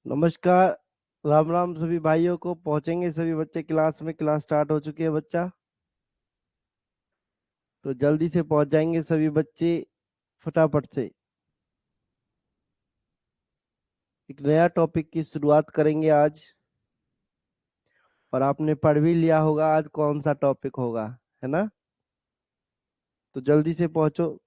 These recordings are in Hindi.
नमस्कार। राम राम सभी भाइयों को। पहुंचेंगे सभी बच्चे क्लास में। क्लास स्टार्ट हो चुकी है बच्चा, तो जल्दी से पहुंच जाएंगे सभी बच्चे फटाफट से। एक नया टॉपिक की शुरुआत करेंगे आज, और आपने पढ़ भी लिया होगा आज कौन सा टॉपिक होगा, है ना? तो जल्दी से पहुंचो।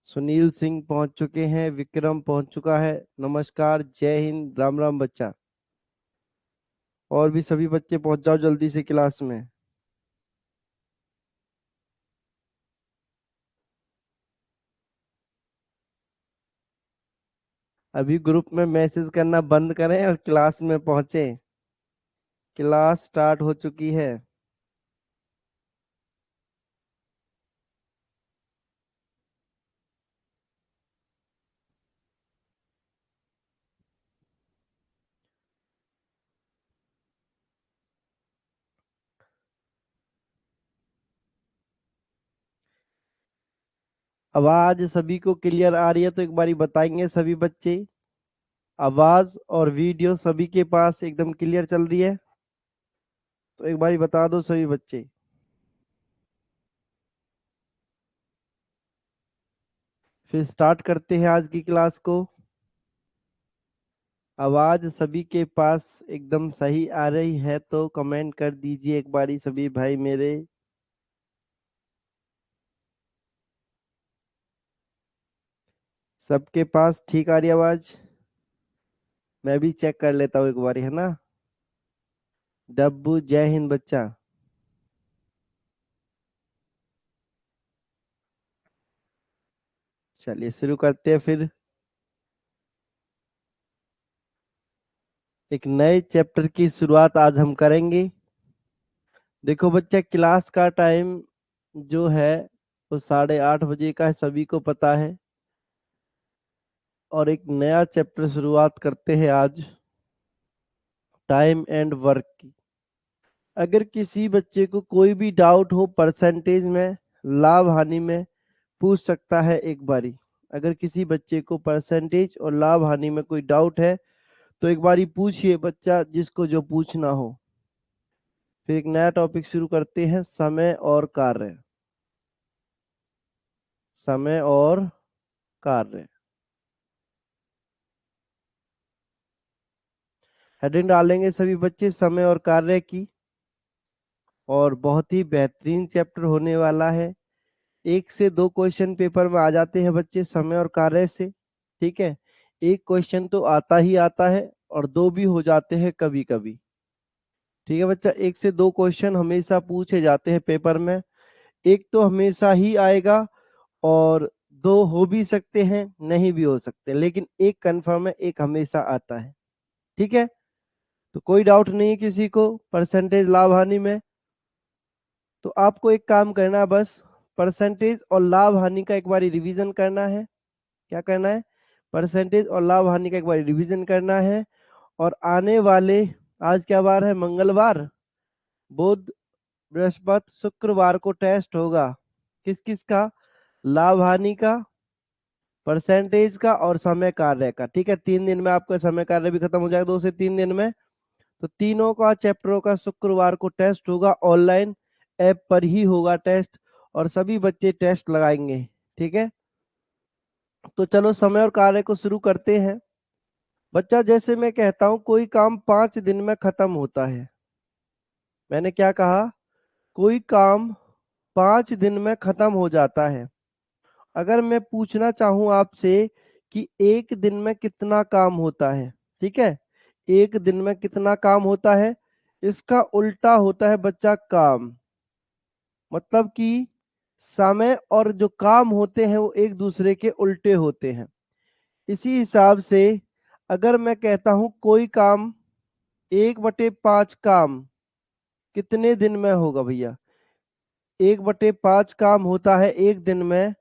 सुनील सिंह पहुंच चुके हैं, विक्रम पहुंच चुका है। नमस्कार, जय हिंद, राम राम बच्चा। और भी सभी बच्चे पहुंच जाओ जल्दी से क्लास में। अभी ग्रुप में मैसेज करना बंद करें और क्लास में पहुंचे। क्लास स्टार्ट हो चुकी है। आवाज सभी को क्लियर आ रही है तो एक बारी बताएंगे सभी बच्चे। आवाज और वीडियो सभी के पास एकदम क्लियर चल रही है? तो एक बारी बता दो सभी बच्चे। फिर स्टार्ट करते हैं आज की क्लास को। आवाज सभी के पास एकदम सही आ रही है तो कमेंट कर दीजिए एक बारी सभी भाई मेरे। सबके पास ठीक आ रही है आवाज? मैं भी चेक कर लेता हूँ एक बारी, है ना? डब्बू, जय हिंद बच्चा। चलिए शुरू करते हैं फिर। एक नए चैप्टर की शुरुआत आज हम करेंगे। देखो बच्चा, क्लास का टाइम जो है वो 8:30 बजे का है, सभी को पता है। और एक नया चैप्टर शुरुआत करते हैं आज, टाइम एंड वर्क की। अगर किसी बच्चे को कोई भी डाउट हो परसेंटेज में, लाभ हानि में, पूछ सकता है एक बारी। अगर किसी बच्चे को परसेंटेज और लाभ हानि में कोई डाउट है तो एक बारी पूछिए बच्चा, जिसको जो पूछना हो। फिर एक नया टॉपिक शुरू करते हैं, समय और कार्य। समय और कार्य। हेडिंग डालेंगे सभी बच्चे समय और कार्य की। और बहुत ही बेहतरीन चैप्टर होने वाला है। 1 से 2 क्वेश्चन पेपर में आ जाते हैं बच्चे समय और कार्य से। ठीक है, एक क्वेश्चन तो आता ही आता है और 2 भी हो जाते हैं कभी कभी। ठीक है बच्चा, 1 से 2 क्वेश्चन हमेशा पूछे जाते हैं पेपर में। एक तो हमेशा ही आएगा, और 2 हो भी सकते हैं, नहीं भी हो सकते, लेकिन एक कंफर्म है, एक हमेशा आता है। ठीक है, तो कोई डाउट नहीं है किसी को परसेंटेज लाभ हानि में। तो आपको एक काम करना है, बस परसेंटेज और लाभ हानि का एक बार रिवीजन करना है। क्या करना है? परसेंटेज और लाभ हानि का एक बार रिवीजन करना है। और आने वाले, आज क्या बार है? मंगलवार, बुध, बृहस्पति, शुक्रवार को टेस्ट होगा। किस किस का? लाभ हानि का, परसेंटेज का और समय कार्य का। ठीक है, 3 दिन में आपका समय कार्य भी खत्म हो जाएगा, 2 से 3 दिन में। तो तीनों का चैप्टरों का शुक्रवार को टेस्ट होगा, ऑनलाइन ऐप पर ही होगा टेस्ट, और सभी बच्चे टेस्ट लगाएंगे। ठीक है, तो चलो समय और कार्य को शुरू करते हैं। बच्चा, जैसे मैं कहता हूं कोई काम 5 दिन में खत्म होता है। मैंने क्या कहा? कोई काम 5 दिन में खत्म हो जाता है। अगर मैं पूछना चाहूं आपसे कि एक दिन में कितना काम होता है, ठीक है, एक दिन में कितना काम होता है, इसका उल्टा होता है बच्चा काम। मतलब कि समय और जो काम होते हैं वो एक दूसरे के उल्टे होते हैं। इसी हिसाब से अगर मैं कहता हूं कोई काम 1/5 काम कितने दिन में होगा भैया? 1/5 काम होता है एक दिन में,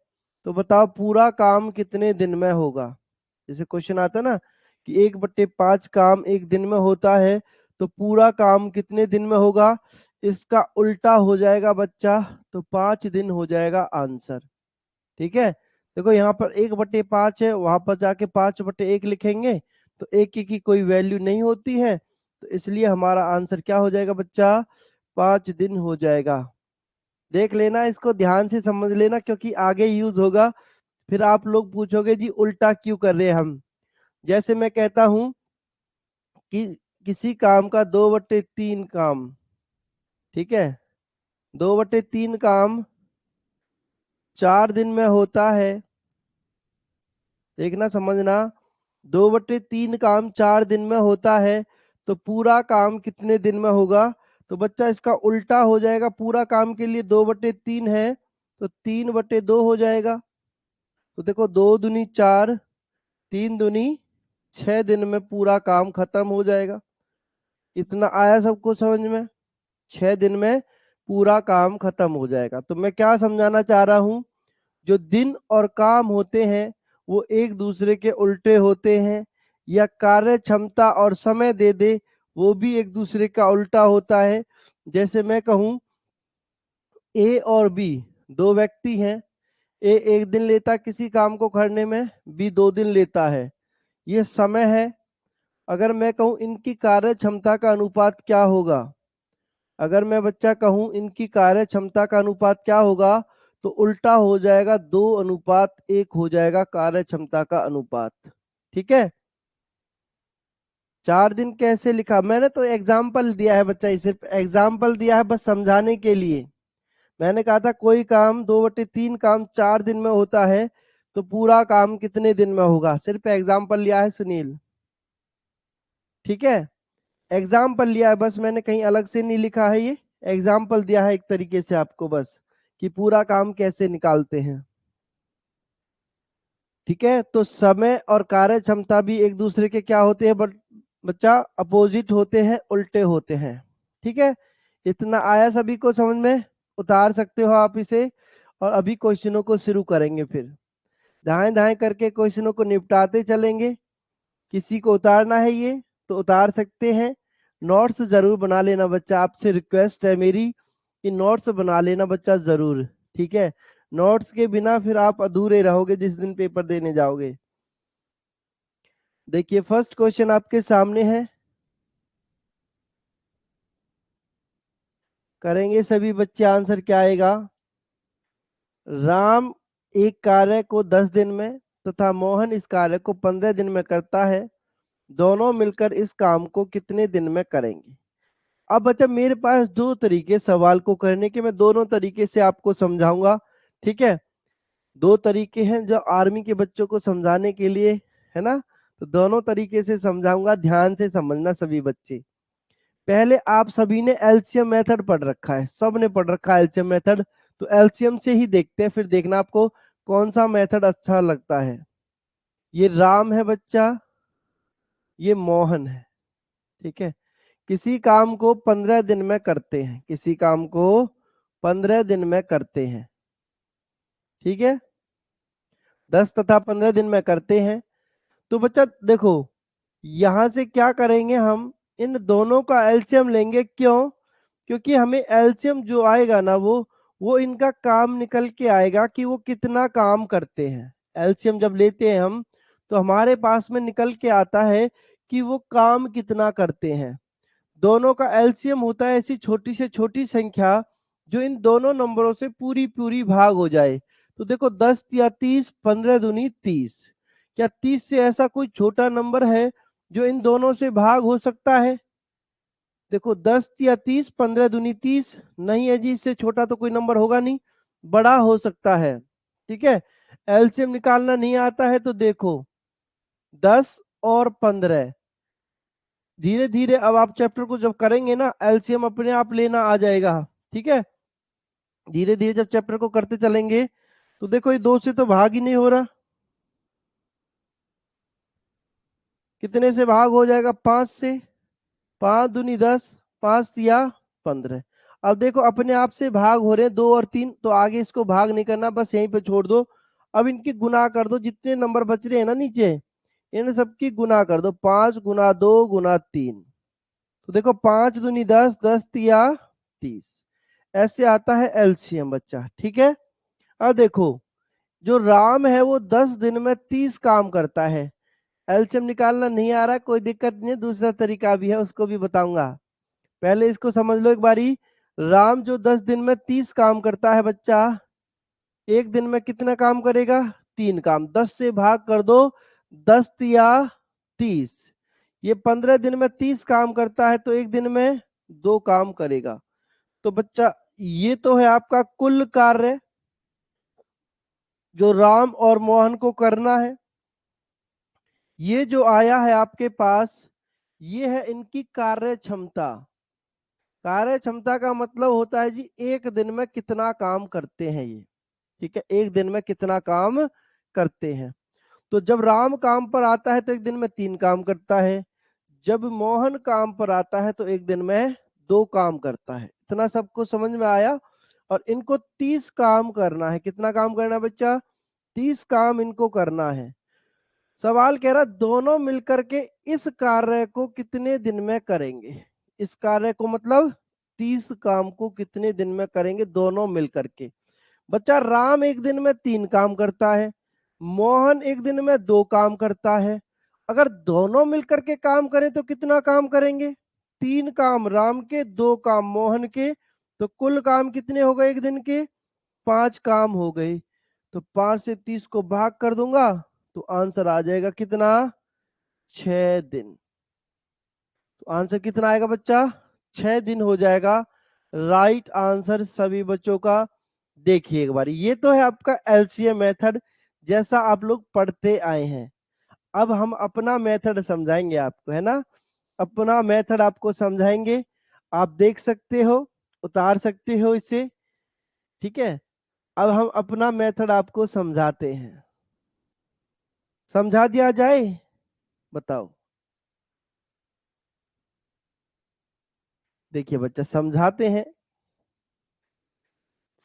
तो बताओ पूरा काम कितने दिन में होगा? जैसे क्वेश्चन आता है ना कि 1/5 काम एक दिन में होता है, तो पूरा काम कितने दिन में होगा, इसका उल्टा हो जाएगा बच्चा, तो 5 दिन हो जाएगा आंसर। ठीक है, देखो यहाँ पर 1/5 है, वहां पर जाके 5/1 लिखेंगे तो 1 की कोई वैल्यू नहीं होती है, तो इसलिए हमारा आंसर क्या हो जाएगा बच्चा, 5 दिन हो जाएगा। देख लेना, इसको ध्यान से समझ लेना, क्योंकि आगे यूज होगा। फिर आप लोग पूछोगे जी उल्टा क्यों कर रहे हैं हम। जैसे मैं कहता हूं कि किसी काम का 2/3 काम, ठीक है, 2/3 काम 4 दिन में होता है। देखना समझना, 2/3 काम 4 दिन में होता है, तो पूरा काम कितने दिन में होगा। तो बच्चा इसका उल्टा हो जाएगा, पूरा काम के लिए 2/3 है तो 3/2 हो जाएगा। तो देखो 2 दूनी 4, 3 दूनी 6 दिन में पूरा काम खत्म हो जाएगा। इतना आया सबको समझ में, 6 दिन में पूरा काम खत्म हो जाएगा। तो मैं क्या समझाना चाह रहा हूं, जो दिन और काम होते हैं वो एक दूसरे के उल्टे होते हैं, या कार्य क्षमता और समय दे दे वो भी एक दूसरे का उल्टा होता है। जैसे मैं कहूं ए और बी दो व्यक्ति हैं, ए 1 दिन लेता किसी काम को करने में, बी 2 दिन लेता है, ये समय है। अगर मैं कहूं इनकी कार्य क्षमता का अनुपात क्या होगा, अगर मैं बच्चा कहूं इनकी कार्य क्षमता का अनुपात क्या होगा, तो उल्टा हो जाएगा, 2:1 हो जाएगा कार्य क्षमता का अनुपात। ठीक है, 4 दिन कैसे लिखा, मैंने तो एग्जाम्पल दिया है बच्चा, सिर्फ एग्जाम्पल दिया है बस समझाने के लिए। मैंने कहा था कोई काम 2/3 काम 4 दिन में होता है, तो पूरा काम कितने दिन में होगा, सिर्फ एग्जाम्पल लिया है सुनील। ठीक है, एग्जाम्पल लिया है बस, मैंने कहीं अलग से नहीं लिखा है, ये एग्जाम्पल दिया है एक तरीके से आपको बस, कि पूरा काम कैसे निकालते हैं। ठीक है, तो समय और कार्य क्षमता भी एक दूसरे के क्या होते हैं बच्चा, अपोजिट होते हैं, उल्टे होते हैं। ठीक है, इतना आया सभी को समझ में, उतार सकते हो आप इसे। और अभी क्वेश्चनों को शुरू करेंगे, फिर दाएं दाएं करके क्वेश्चनों को निपटाते चलेंगे। किसी को उतारना है ये तो उतार सकते हैं, नोट्स जरूर बना लेना बच्चा, आपसे रिक्वेस्ट है मेरी कि नोट्स बना लेना बच्चा जरूर। ठीक है, नोट्स के बिना फिर आप अधूरे रहोगे जिस दिन पेपर देने जाओगे। देखिए फर्स्ट क्वेश्चन आपके सामने है, करेंगे सभी बच्चे, आंसर क्या आएगा। राम एक कार्य को 10 दिन में तथा मोहन इस कार्य को 15 दिन में करता है, दोनों मिलकर इस काम को कितने दिन में करेंगे। अब बच्चा मेरे पास दो तरीके सवाल को करने के, मैं दोनों तरीके से आपको समझाऊंगा। ठीक है, दो तरीके हैं जो आर्मी के बच्चों को समझाने के लिए, है ना, तो दोनों तरीके से समझाऊंगा, ध्यान से समझना सभी बच्चे। पहले आप सभी ने एलसीएम मेथड पढ़ रखा है, सब ने पढ़ रखा है एलसीएम मेथड, तो एलसीएम से ही देखते हैं, फिर देखना आपको कौन सा मेथड अच्छा लगता है। ये राम है बच्चा, ये मोहन है। ठीक है, किसी काम को 15 दिन में करते हैं, किसी काम को 15 दिन में करते हैं। ठीक है, 10 तथा 15 दिन में करते हैं। तो बच्चा देखो, यहां से क्या करेंगे, हम इन दोनों का एलसीएम लेंगे। क्यों, क्योंकि हमें एलसीएम जो आएगा ना, वो इनका काम निकल के आएगा कि वो कितना काम करते हैं। एलसीएम जब लेते हैं हम, तो हमारे पास में निकल के आता है कि वो काम कितना करते हैं। दोनों का एलसीएम होता है ऐसी छोटी से छोटी संख्या जो इन दोनों नंबरों से पूरी पूरी भाग हो जाए। तो देखो 10 या 30, 15 दूनी 30, क्या 30 से ऐसा कोई छोटा नंबर है जो इन दोनों से भाग हो सकता है। देखो 10 या 30, 15 दूनी 30 नहीं है जी, इससे छोटा तो कोई नंबर होगा नहीं, बड़ा हो सकता है। ठीक है, एलसीएम निकालना नहीं आता है तो देखो 10 और 15, धीरे धीरे अब आप चैप्टर को जब करेंगे ना, एलसीएम अपने आप लेना आ जाएगा। ठीक है, धीरे धीरे जब चैप्टर को करते चलेंगे तो देखो ये 2 से तो भाग ही नहीं हो रहा, कितने से भाग हो जाएगा, 5 से, 5 दूनी 10, 5 या 15। अब देखो अपने आप से भाग हो रहे हैं 2 और 3, तो आगे इसको भाग नहीं करना, बस यहीं पे छोड़ दो। अब इनकी गुना कर दो, जितने नंबर बच रहे हैं ना नीचे, इन सबकी गुना कर दो, 5 गुना 2 गुना 3, तो देखो 5 दूनी 10, 10 तिया 30, ऐसे आता है एलसीएम बच्चा। ठीक है, अब देखो जो राम है वो 10 दिन में 30 काम करता है। एलसीएम निकालना नहीं आ रहा, कोई दिक्कत नहीं है, दूसरा तरीका भी है, उसको भी बताऊंगा। पहले इसको समझ लो एक बारी। राम जो 10 दिन में 30 काम करता है बच्चा, एक दिन में कितना काम करेगा? 3 काम। 10 से भाग कर दो, 10 तिया 30। ये 15 दिन में 30 काम करता है, तो एक दिन में 2 काम करेगा। तो बच्चा ये तो है आपका कुल कार्य जो राम और मोहन को करना है। ये जो आया है आपके पास, ये है इनकी कार्य क्षमता। कार्य क्षमता का मतलब होता है जी एक दिन में कितना काम करते हैं ये। ठीक है, एक दिन में कितना काम करते हैं। तो जब राम काम पर आता है तो एक दिन में 3 काम करता है, जब मोहन काम पर आता है तो एक दिन में 2 काम करता है। इतना सबको समझ में आया? और इनको 30 काम करना है। कितना काम करना है बच्चा? 30 काम इनको करना है। सवाल कह रहा दोनों मिलकर के इस कार्य को कितने दिन में करेंगे। इस कार्य को मतलब 30 काम को कितने दिन में करेंगे दोनों मिलकर के। बच्चा राम एक दिन में 3 काम करता है, मोहन एक दिन में 2 काम करता है। अगर दोनों मिलकर के काम करें तो कितना काम करेंगे? 3 काम राम के, 2 काम मोहन के। तो कुल काम कितने हो गए एक दिन के? 5 काम हो गए। तो 5 से 30 को भाग कर दूंगा तो आंसर आ जाएगा कितना? 6 दिन। तो आंसर कितना आएगा बच्चा? 6 दिन हो जाएगा राइट आंसर सभी बच्चों का। देखिए एक बार, ये तो है आपका एलसीएम मेथड जैसा आप लोग पढ़ते आए हैं। अब हम अपना मेथड समझाएंगे आपको, है ना? अपना मेथड आपको समझाएंगे। आप देख सकते हो, उतार सकते हो इसे। ठीक है, अब हम अपना मेथड आपको समझाते हैं। समझा दिया जाए? बताओ। देखिए बच्चा समझाते हैं।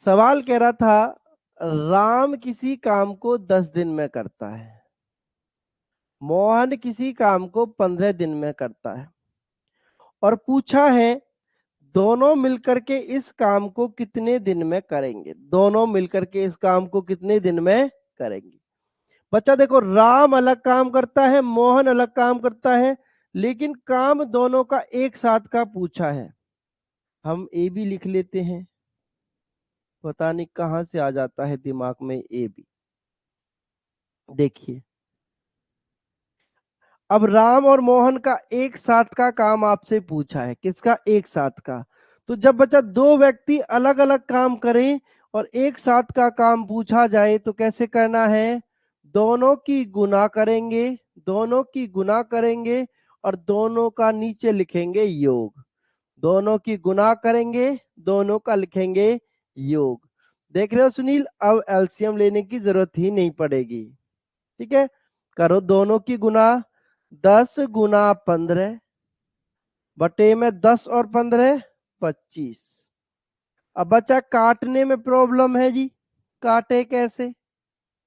सवाल कह रहा था राम किसी काम को 10 दिन में करता है, मोहन किसी काम को 15 दिन में करता है, और पूछा है दोनों मिलकर के इस काम को कितने दिन में करेंगे। दोनों मिलकर के इस काम को कितने दिन में करेंगे। बच्चा देखो राम अलग काम करता है, मोहन अलग काम करता है, लेकिन काम दोनों का एक साथ का पूछा है। हम ए भी लिख लेते हैं, पता नहीं कहां से आ जाता है दिमाग में ए भी। देखिए अब राम और मोहन का एक साथ का काम आपसे पूछा है। किसका? एक साथ का। तो जब बच्चा दो व्यक्ति अलग अलग काम करें और एक साथ का काम पूछा जाए तो कैसे करना है? दोनों की गुना करेंगे, दोनों की गुना करेंगे और दोनों का नीचे लिखेंगे योग। दोनों की गुना करेंगे, दोनों का लिखेंगे योग। देख रहे हो सुनील, अब एलसीएम लेने की जरूरत ही नहीं पड़ेगी। ठीक है, करो दोनों की गुना। 10 गुना 15 बटे में 10 और 15 25। अब बच्चा काटने में प्रॉब्लम है जी, काटे कैसे?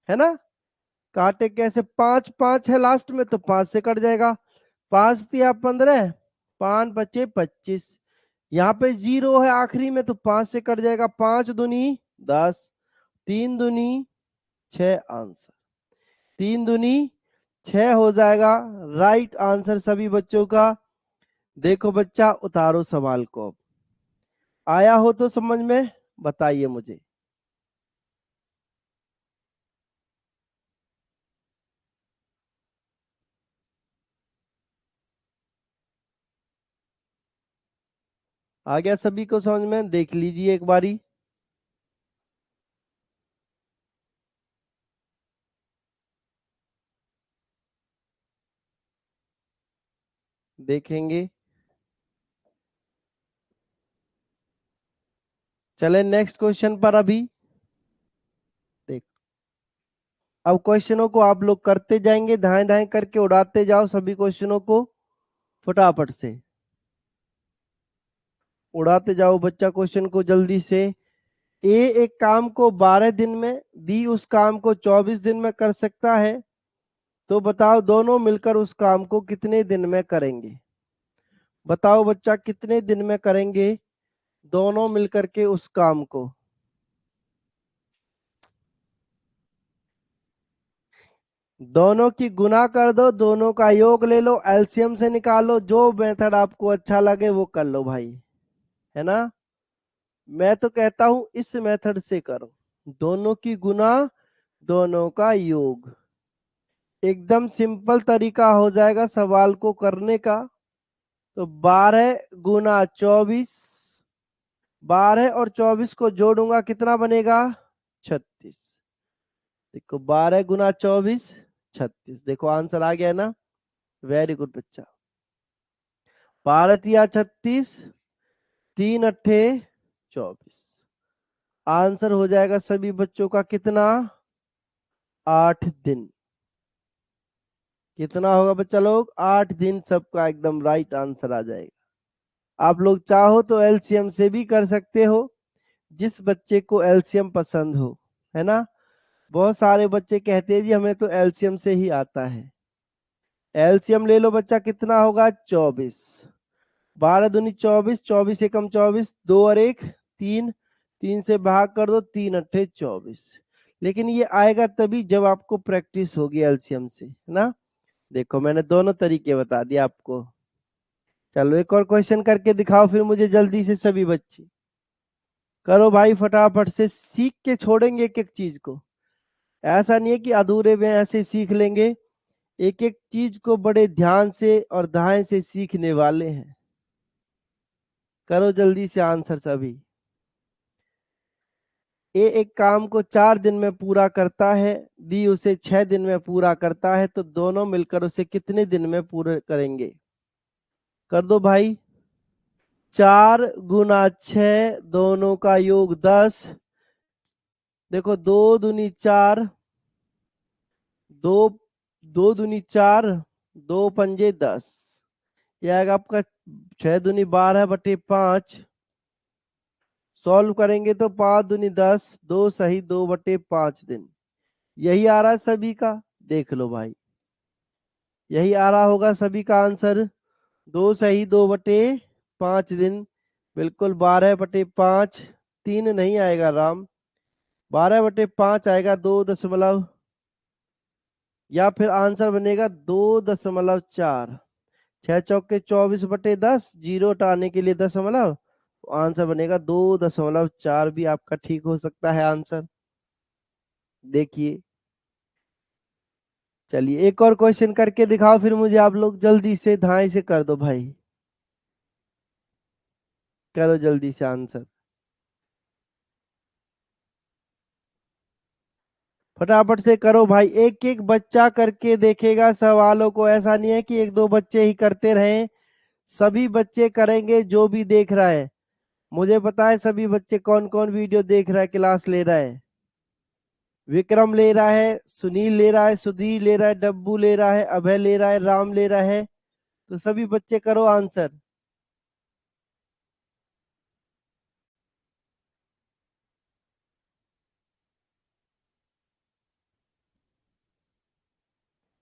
है ना, काटे कैसे? 5 5 है लास्ट में तो 5 से कट जाएगा। 5 तिया 15, 5 बचे 25। यहाँ पे 0 है आखिरी में तो 5 से कट जाएगा। 5 दूनी 10, 3 दूनी 6 आंसर। 3 दूनी 6 हो जाएगा राइट आंसर सभी बच्चों का। देखो बच्चा उतारो सवाल को। आया हो तो समझ में बताइए मुझे। आ गया सभी को समझ में? देख लीजिए एक बारी। देखेंगे। चले नेक्स्ट क्वेश्चन पर। अभी देख, अब क्वेश्चनों को आप लोग करते जाएंगे, धाए धाए करके उड़ाते जाओ सभी क्वेश्चनों को फटाफट से। उड़ाते जाओ बच्चा क्वेश्चन को जल्दी से। ए एक काम को 12 दिन में, बी उस काम को 24 दिन में कर सकता है, तो बताओ दोनों मिलकर उस काम को कितने दिन में करेंगे। बताओ बच्चा कितने दिन में करेंगे दोनों मिलकर के उस काम को? दोनों की गुना कर दो, दोनों का योग ले लो, एलसीएम से निकालो, जो मेथड आपको अच्छा लगे वो कर लो भाई, है ना। मैं तो कहता हूं इस मेथड से करो, दोनों की गुना दोनों का योग। एकदम सिंपल तरीका हो जाएगा सवाल को करने का। तो 12 गुना 24, 12 और 24 को जोड़ूंगा कितना बनेगा? 36। देखो 12 गुना 24 36, देखो आंसर आ गया ना। वेरी गुड बच्चा। 12 या 36, 3 अट्ठे 24। आंसर हो जाएगा सभी बच्चों का कितना? 8 दिन। कितना होगा बच्चा लोग? 8 दिन। सबका एकदम राइट आंसर आ जाएगा। आप लोग चाहो तो एलसीएम से भी कर सकते हो, जिस बच्चे को एलसीएम पसंद हो, है ना। बहुत सारे बच्चे कहते हैं जी हमें तो एलसीएम से ही आता है। एलसीएम ले लो बच्चा, कितना होगा? 24। 12 दूनी 24, 24 एकम 24, 2 और 1 3, 3 से भाग कर दो, 3 अट्ठे 24। लेकिन ये आएगा तभी जब आपको प्रैक्टिस होगी एलसीएम से, है ना। देखो मैंने दोनों तरीके बता दिए आपको। चलो एक और क्वेश्चन करके दिखाओ फिर मुझे जल्दी से सभी बच्चे। करो भाई फटाफट से, सीख के छोड़ेंगे एक एक चीज को। ऐसा नहीं है कि अधूरे में ऐसे सीख लेंगे, एक एक चीज को बड़े ध्यान से और धाय से सीखने वाले हैं। करो जल्दी से आंसर सभी। ए एक काम को 4 दिन में पूरा करता है, बी उसे 6 दिन में पूरा करता है, तो दोनों मिलकर उसे कितने दिन में पूरे करेंगे? कर दो भाई। 4 गुना 6, दोनों का योग 10। देखो 2 दूनी 4, 2 2 दूनी 4, 2 पंजे 10। यह आएगा आपका 6 दूनी 12 बटे 5। सॉल्व करेंगे तो 5 दूनी 10, 2 सही 2 बटे 5 दिन। यही आ रहा है सभी का, देख लो भाई, यही आ रहा होगा सभी का आंसर। 2 सही 2 बटे 5 दिन। बिल्कुल 12 बटे 5, 3 नहीं आएगा राम, 12 बटे 5 आएगा 2 दशमलव, या फिर आंसर बनेगा 2.4। 6 चौके 24 बटे 10, जीरो हटाने के लिए दशमलव, तो आंसर बनेगा 2.4 भी आपका ठीक हो सकता है आंसर। देखिए चलिए एक और क्वेश्चन करके दिखाओ फिर मुझे आप लोग, जल्दी से धाई से कर दो भाई, करो जल्दी से आंसर फटाफट से करो भाई। एक एक बच्चा करके देखेगा सवालों को, ऐसा नहीं है कि एक दो बच्चे ही करते रहें, सभी बच्चे करेंगे जो भी देख रहा है। मुझे पता है सभी बच्चे कौन कौन वीडियो देख रहा है, क्लास ले रहा है। विक्रम ले रहा है, सुनील ले रहा है, सुधीर ले रहा है, डब्बू ले रहा है, अभय ले रहा है, राम ले रहा है। तो सभी बच्चे करो आंसर।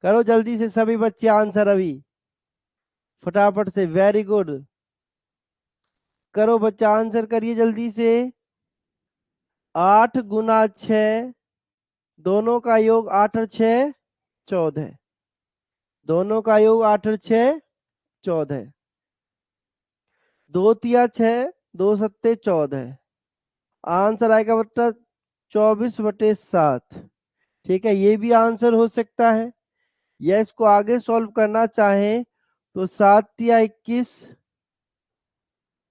करो जल्दी से सभी बच्चे आंसर अभी, फटाफट से। वेरी गुड, करो बच्चा आंसर करिए जल्दी से। 8 गुना 6, दोनों का योग 8 और 6 14, दोनों का योग 8 और 6 14। 2 तिया 6, 2 सत्ते 14। आंसर आएगा बच्चा 24 बटे 7। ठीक है, ये भी आंसर हो सकता है, या इसको आगे सॉल्व करना चाहें तो 7 तिया 21,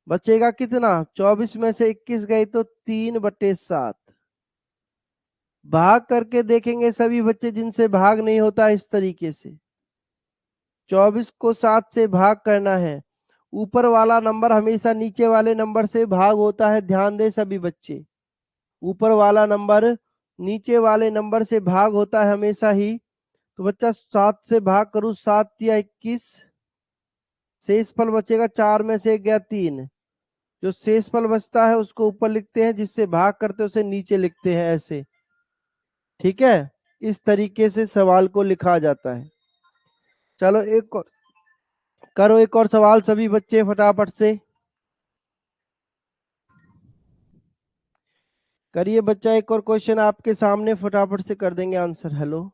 बचेगा कितना? 24 में से 21 गई तो 3/7। भाग करके देखेंगे सभी बच्चे जिनसे भाग नहीं होता इस तरीके से। 24 को 7 से भाग करना है, ऊपर वाला नंबर हमेशा नीचे वाले नंबर से भाग होता है, ध्यान दे सभी बच्चे। ऊपर वाला नंबर नीचे वाले नंबर से भाग होता है हमेशा ही। तो बच्चा 7 से भाग करूं, 7 या 21, शेष फल बचेगा, 4 में से गया 3। जो शेष फल बचता है उसको ऊपर लिखते हैं, जिससे भाग करते हैं उसे नीचे लिखते हैं, ऐसे। ठीक है, इस तरीके से सवाल को लिखा जाता है। चलो एक और करो एक और सवाल सभी बच्चे फटाफट से करिए बच्चा, एक और क्वेश्चन आपके सामने, फटाफट से कर देंगे आंसर। हेलो,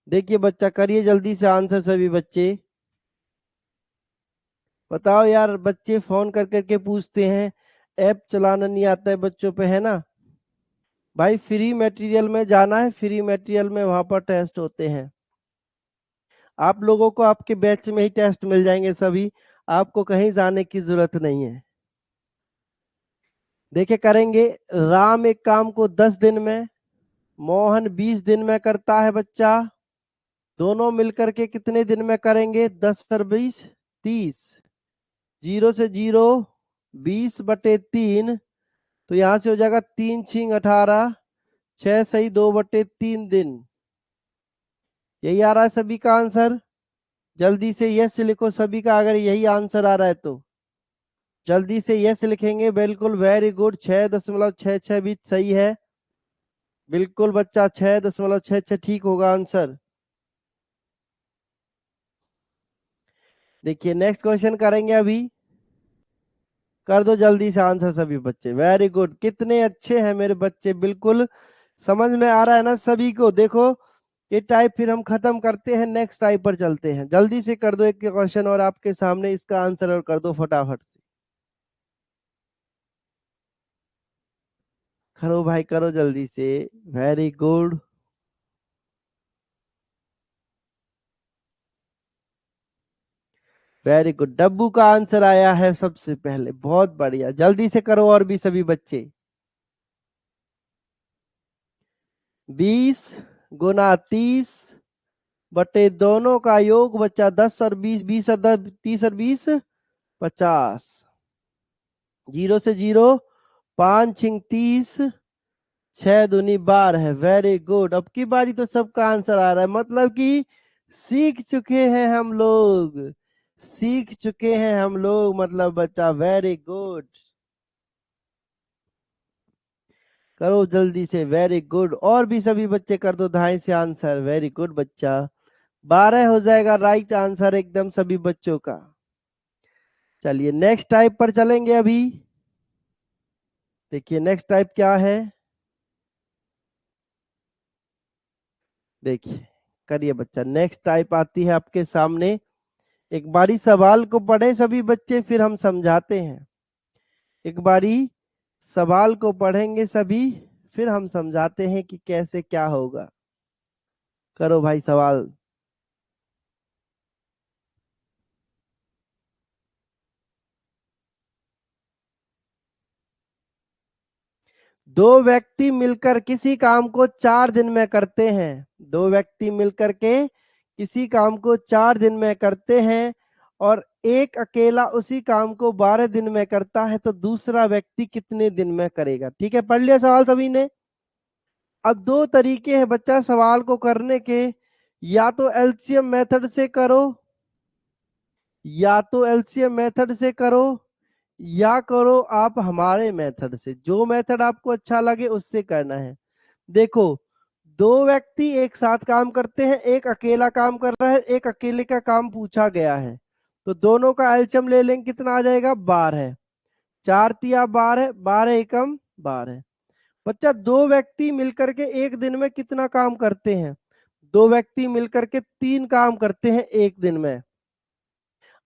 देखिए बच्चा, करिए जल्दी से आंसर सभी बच्चे। बताओ यार, बच्चे फोन कर करके पूछते हैं, ऐप चलाना नहीं आता है बच्चों पे, है ना। भाई फ्री मटेरियल में जाना है, फ्री मटेरियल में वहां पर टेस्ट होते हैं। आप लोगों को आपके बैच में ही टेस्ट मिल जाएंगे सभी, आपको कहीं जाने की जरूरत नहीं है। देखिए करेंगे, राम एक काम को 10 दिन में, मोहन 20 दिन में करता है बच्चा। दोनों मिलकर के कितने दिन में करेंगे? 10 और 20 30। जीरो से जीरो, 20/3, तो यहां से हो जाएगा 3×6 = 18, 6×2/3 यही आ रहा है सभी का आंसर। जल्दी से यस लिखो सभी का, अगर यही आंसर आ रहा है तो जल्दी से यस लिखेंगे। बिल्कुल, वेरी गुड, 6.66 भी सही है। बिल्कुल बच्चा, 6.66 ठीक होगा आंसर। देखिए नेक्स्ट क्वेश्चन करेंगे अभी। कर दो जल्दी से आंसर सभी बच्चे, वेरी गुड, कितने अच्छे हैं मेरे बच्चे, बिल्कुल समझ में आ रहा है ना सभी को। देखो ये टाइप फिर हम खत्म करते हैं, नेक्स्ट टाइप पर चलते हैं। जल्दी से कर दो एक क्वेश्चन और आपके सामने, इसका आंसर और कर दो फटाफट से। करो भाई करो जल्दी से, वेरी गुड। वेरी गुड, डब्बू का आंसर आया है सबसे पहले, बहुत बढ़िया। जल्दी से करो और भी सभी बच्चे। 20×30 दोनों का योग बच्चा 10 और 20, 20 और 10, 30 और 20 50। जीरो से जीरो, 5×6 = 30, 6×2 = 12 है। वेरी गुड, अब की बारी तो सबका आंसर आ रहा है, मतलब कि सीख चुके हैं हम लोग, सीख चुके हैं हम लोग, मतलब बच्चा वेरी गुड। करो जल्दी से, वेरी गुड, और भी सभी बच्चे कर दो ढाई से आंसर, वेरी गुड बच्चा। 12 हो जाएगा राइट आंसर एकदम सभी बच्चों का। चलिए नेक्स्ट टाइप पर चलेंगे अभी। देखिए नेक्स्ट टाइप क्या है, देखिए करिए बच्चा। नेक्स्ट टाइप आती है आपके सामने, एक बारी सवाल को पढ़े सभी बच्चे, फिर हम समझाते हैं। एक बारी सवाल को पढ़ेंगे सभी, फिर हम समझाते हैं कि कैसे क्या होगा। करो भाई सवाल। दो व्यक्ति मिलकर किसी काम को 4 दिन में करते हैं। दो व्यक्ति मिलकर के किसी काम को 4 दिन में करते हैं, और एक अकेला उसी काम को 12 दिन में करता है, तो दूसरा व्यक्ति कितने दिन में करेगा? ठीक है, पढ़ लिया सवाल सभी ने। अब दो तरीके हैं बच्चा सवाल को करने के, या तो एलसीएम मेथड से करो, या तो एलसीएम मेथड से करो, या करो आप हमारे मेथड से, जो मेथड आपको अच्छा लगे उससे करना है। देखो, दो व्यक्ति एक साथ काम करते हैं, एक अकेला काम कर रहा है, एक अकेले का काम पूछा गया है, तो दोनों का एलसीएम ले लेंगे, कितना आ जाएगा? 12। 4×3 = 12, 12×1 = 12। बच्चा दो व्यक्ति मिलकर के एक दिन में कितना काम करते हैं? दो व्यक्ति मिलकर के 3 काम करते हैं एक दिन में।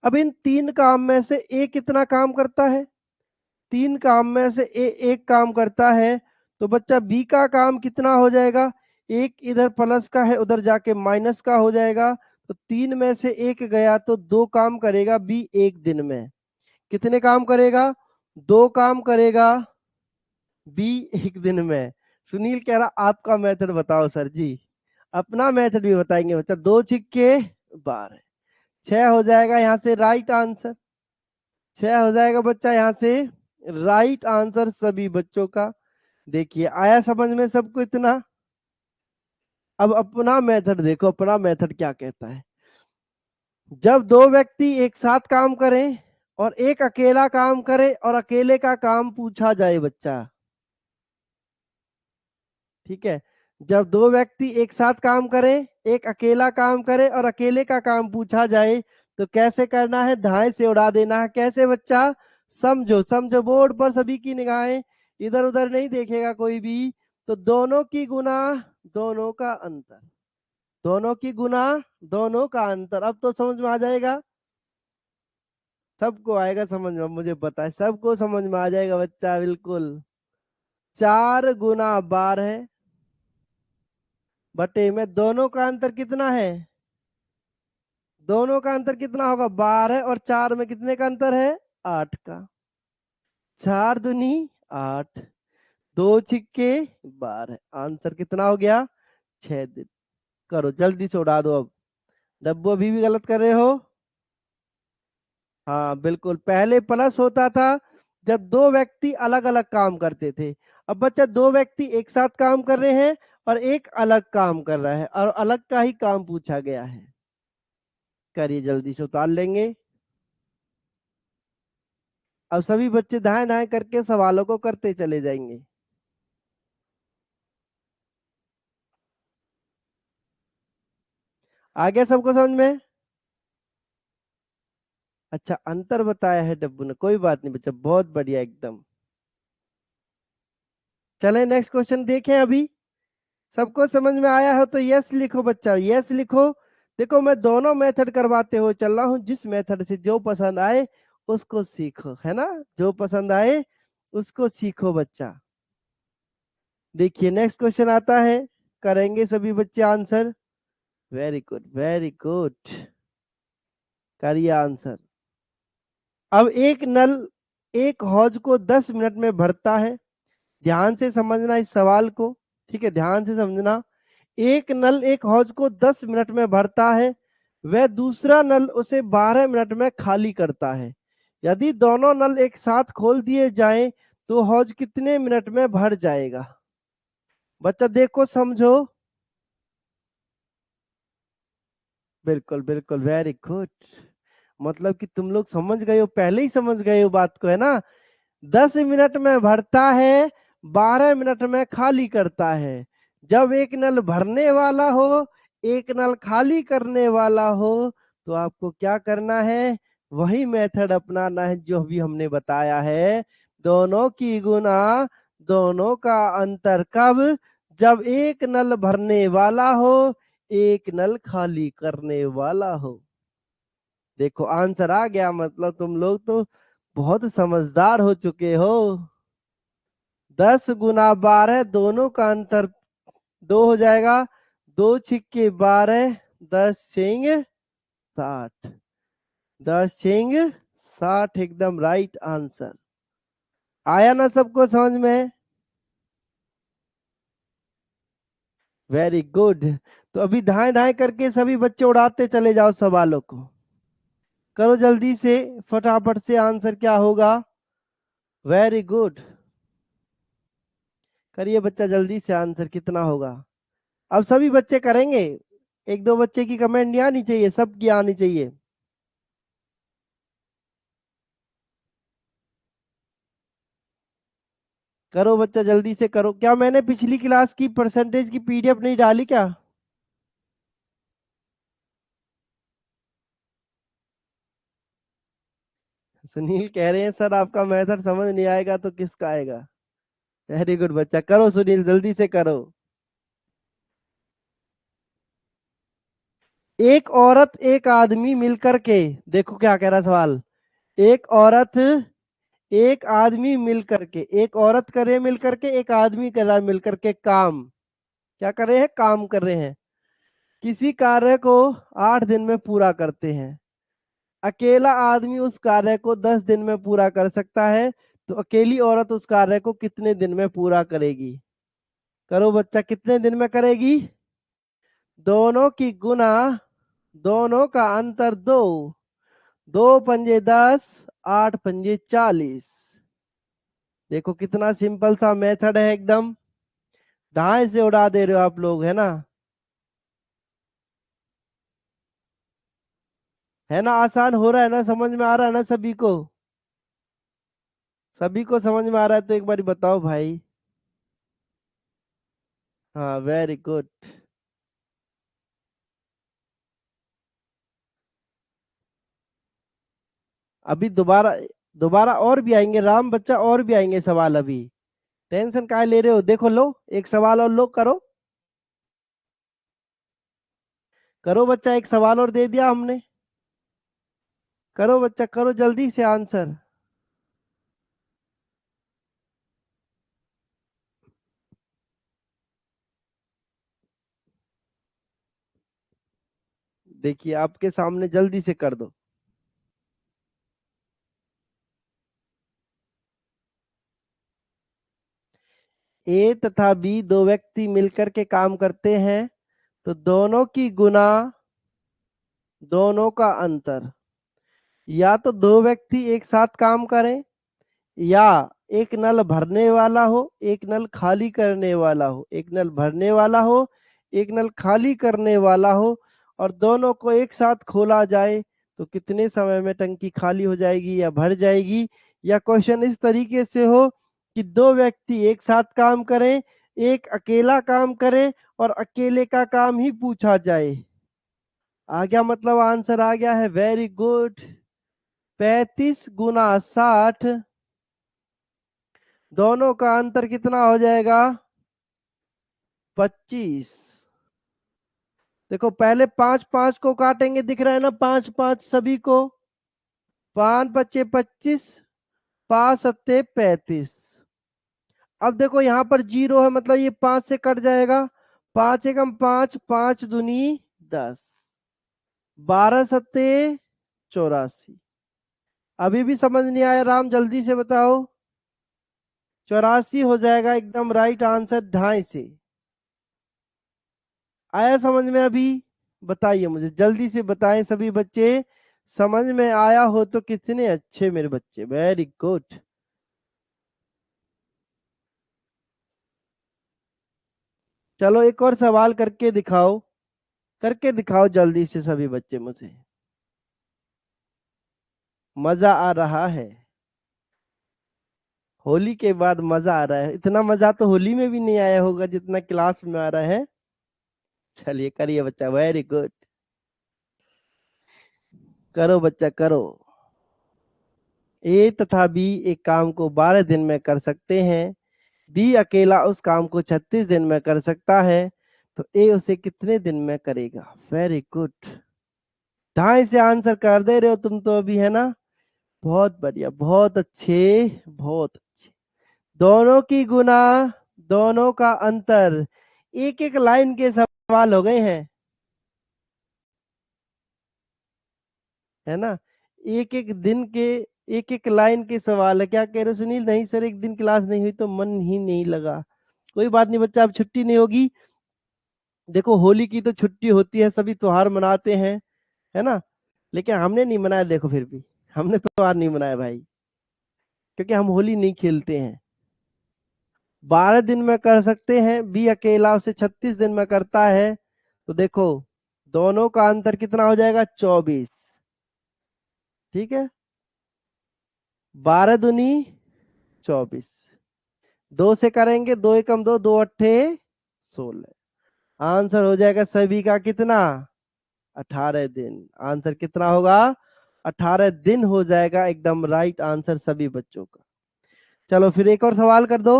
अब इन 3 काम में से ए कितना काम करता है? 3 काम में से ए एक काम करता है, तो बच्चा बी का काम कितना हो जाएगा? एक इधर प्लस का है, उधर जाके माइनस का हो जाएगा, तो 3 में से एक गया, तो 2 काम करेगा बी एक दिन में। कितने काम करेगा? 2 काम करेगा बी एक दिन में। सुनील कह रहा आपका मेथड बताओ सर जी। अपना मेथड भी बताएंगे बच्चा। 2×6 = 12, 6 हो जाएगा यहाँ से राइट आंसर। 6 हो जाएगा बच्चा यहाँ से राइट आंसर सभी बच्चों का। देखिए आया समझ में सबको इतना। अब अपना मेथड देखो, अपना मेथड क्या कहता है। जब दो व्यक्ति एक साथ काम करें और एक अकेला काम करे और अकेले का काम पूछा जाए बच्चा, ठीक है। जब दो व्यक्ति एक साथ काम करें, एक अकेला काम करे और अकेले का काम पूछा जाए तो कैसे करना है, धाए से उड़ा देना है। कैसे बच्चा, समझो समझो, बोर्ड पर सभी की निगाहें इधर उधर नहीं देखेगा कोई भी। तो दोनों की गुना दोनों का अंतर, दोनों की गुना दोनों का अंतर। अब तो समझ में आ जाएगा, सबको आएगा समझ में, मुझे पता है सबको समझ में आ जाएगा बच्चा, बिल्कुल। 4 गुना 12 बटे में दोनों का अंतर कितना है, दोनों का अंतर कितना होगा, 12 और 4 में कितने का अंतर है, 8 का। 4 दूनी 8, 2 छिक्के 12, आंसर कितना हो गया, 6 दिन। करो जल्दी से उड़ा दो। अब डब्बू अभी भी गलत कर रहे हो। हाँ बिल्कुल, पहले प्लस होता था जब दो व्यक्ति अलग अलग काम करते थे। अब बच्चा दो व्यक्ति एक साथ काम कर रहे हैं और एक अलग काम कर रहा है और अलग का ही काम पूछा गया है। करिए जल्दी से उतार लेंगे। अब सभी बच्चे दाएं दाएं करके सवालों को करते चले जाएंगे। आ गया सबको समझ में। अच्छा अंतर बताया है डब्बू ने, कोई बात नहीं बच्चा, बहुत बढ़िया एकदम। चले नेक्स्ट क्वेश्चन देखें। अभी सबको समझ में आया हो तो यस लिखो बच्चा, यस लिखो। देखो मैं दोनों मेथड करवाते हुए चल रहा हूं, जिस मेथड से जो पसंद आए उसको सीखो, है ना, जो पसंद आए उसको सीखो बच्चा। देखिए नेक्स्ट क्वेश्चन आता है, करेंगे सभी बच्चे answer. Very good very good, करिए आंसर। अब एक नल एक हौज को 10 मिनट में भरता है। ध्यान से समझना इस सवाल को, ठीक है, ध्यान से समझना। एक नल एक हौज को 10 मिनट में भरता है, वह दूसरा नल उसे 12 मिनट में खाली करता है। यदि दोनों नल एक साथ खोल दिए जाएं तो हौज कितने मिनट में भर जाएगा। बच्चा देखो समझो, बिल्कुल बिल्कुल वेरी गुड। मतलब कि तुम लोग समझ गए हो, पहले ही समझ गए हो बात को, है ना। 10 मिनट में भरता है, 12 मिनट में खाली करता है। जब एक नल भरने वाला हो, एक नल खाली करने वाला हो, तो आपको क्या करना है, वही मेथड अपनाना है जो अभी हमने बताया है। दोनों की गुना दोनों का अंतर। कब, जब एक नल भरने वाला हो, एक नल खाली करने वाला हो। देखो आंसर आ गया, मतलब तुम लोग तो बहुत समझदार हो चुके हो। 10 गुना 12, दोनों का अंतर 2 हो जाएगा। 2 छिक्के 12, 10 छेंग 60, 10 छेंग 60 एकदम राइट आंसर। आया ना सबको समझ में। Very good. तो अभी धाए धाए करके सभी बच्चे उड़ाते चले जाओ सवालों को। करो जल्दी से, फटाफट से आंसर क्या होगा। वेरी गुड, करिए बच्चा जल्दी से, आंसर कितना होगा। अब सभी बच्चे करेंगे, एक दो बच्चे की कमेंट नहीं आनी चाहिए, सबकी आनी चाहिए। करो बच्चा जल्दी से करो। क्या मैंने पिछली क्लास की परसेंटेज की पीडीएफ नहीं डाली क्या। सुनील कह रहे हैं सर आपका मेथड समझ नहीं आएगा तो किसका आएगा। वेरी गुड बच्चा, करो सुनील जल्दी से करो। एक औरत एक आदमी मिलकर के, देखो क्या कह रहा सवाल। एक औरत एक आदमी मिलकर के, एक औरत करे मिलकर के, एक आदमी कर रहा है मिलकर के काम। क्या कर रहे हैं, काम कर रहे हैं। किसी कार्य को 8 दिन में पूरा करते हैं। अकेला आदमी उस कार्य को 10 दिन में पूरा कर सकता है, तो अकेली औरत उस कार्य को कितने दिन में पूरा करेगी। करो बच्चा, कितने दिन में करेगी। दोनों की गुना दोनों का अंतर 2, 2 पंजे 10, 8 पंजे 40। देखो कितना सिंपल सा मेथड है एकदम, दाएं से उड़ा दे रहे हो आप लोग, है ना? है ना? आसान हो रहा है ना? समझ में आ रहा है ना सभी को? सभी को समझ में आ रहा है तो एक बार बताओ भाई। हाँ, वेरी गुड। अभी दोबारा दोबारा और भी आएंगे राम बच्चा, और भी आएंगे सवाल अभी। टेंशन काहे ले रहे हो? देखो लो, एक सवाल और लो, करो करो बच्चा, एक सवाल और दे दिया हमने। करो बच्चा करो, जल्दी से आंसर। देखिए आपके सामने, जल्दी से कर दो। ए तथा बी दो व्यक्ति मिलकर के काम करते हैं, तो दोनों की गुना दोनों का अंतर। या तो दो व्यक्ति एक साथ काम करें, या एक नल भरने वाला हो, एक नल खाली करने वाला हो, एक नल भरने वाला हो, एक नल खाली करने वाला हो, और दोनों को एक साथ खोला जाए तो कितने समय में टंकी खाली हो जाएगी या भर जाएगी? या क्वेश्चन इस तरीके से हो कि दो व्यक्ति एक साथ काम करें, एक अकेला काम करे और अकेले का काम ही पूछा जाए। आ गया? मतलब आंसर आ गया है, वेरी गुड। 35 गुना 60, दोनों का अंतर कितना हो जाएगा? 25। देखो पहले 5 5 को काटेंगे, दिख रहा है ना? 5 5 सभी को। 5 पच्चे 25, 5 सत्ते 35। अब देखो यहाँ पर जीरो है, मतलब ये 5 से कट जाएगा। 5 एकम 5, 5 दूनी 10, 12 सत्ते 84। अभी भी समझ नहीं आया राम? जल्दी से बताओ। 84 हो जाएगा एकदम राइट आंसर, ढाई से। आया समझ में अभी? बताइए मुझे, जल्दी से बताएं सभी बच्चे। समझ में आया हो तो कितने अच्छे मेरे बच्चे, वेरी गुड। चलो एक और सवाल करके दिखाओ, करके दिखाओ जल्दी से सभी बच्चे मुझे। मजा आ रहा है? होली के बाद मजा आ रहा है? इतना मजा तो होली में भी नहीं आया होगा जितना क्लास में आ रहा है। चलिए करिए बच्चा, वेरी गुड। करो बच्चा करो। ए तथा बी एक काम को 12 दिन में कर सकते हैं, बी अकेला उस काम को 36 दिन में कर सकता है, तो ए उसे कितने दिन में करेगा? Very good. ढाई से आंसर कर दे रहे हो तुम तो अभी, है ना? बहुत बढ़िया, बहुत अच्छे, बहुत अच्छे। दोनों की गुना दोनों का अंतर, एक एक लाइन के सवाल हो गए हैं, है ना? एक एक दिन के, एक एक लाइन के सवाल है। क्या कह रहे हो सुनील? नहीं सर, एक दिन क्लास नहीं हुई तो मन ही नहीं लगा। कोई बात नहीं बच्चा, अब छुट्टी नहीं होगी। देखो होली की तो छुट्टी होती है, सभी त्योहार मनाते हैं, है ना? लेकिन हमने नहीं मनाया, देखो फिर भी हमने त्योहार नहीं मनाया भाई, क्योंकि हम होली नहीं खेलते हैं। 12 दिन में कर सकते हैं, बी अकेला उसे 36 दिन में करता है, तो देखो दोनों का अंतर कितना हो जाएगा? 24। ठीक है, 12 दूनी 24। दो से करेंगे, दो एकम दो, दो अट्ठे 16। आंसर हो जाएगा सभी का कितना? 18 दिन। आंसर कितना होगा? 18 दिन हो जाएगा एकदम राइट आंसर सभी बच्चों का। चलो फिर एक और सवाल कर दो,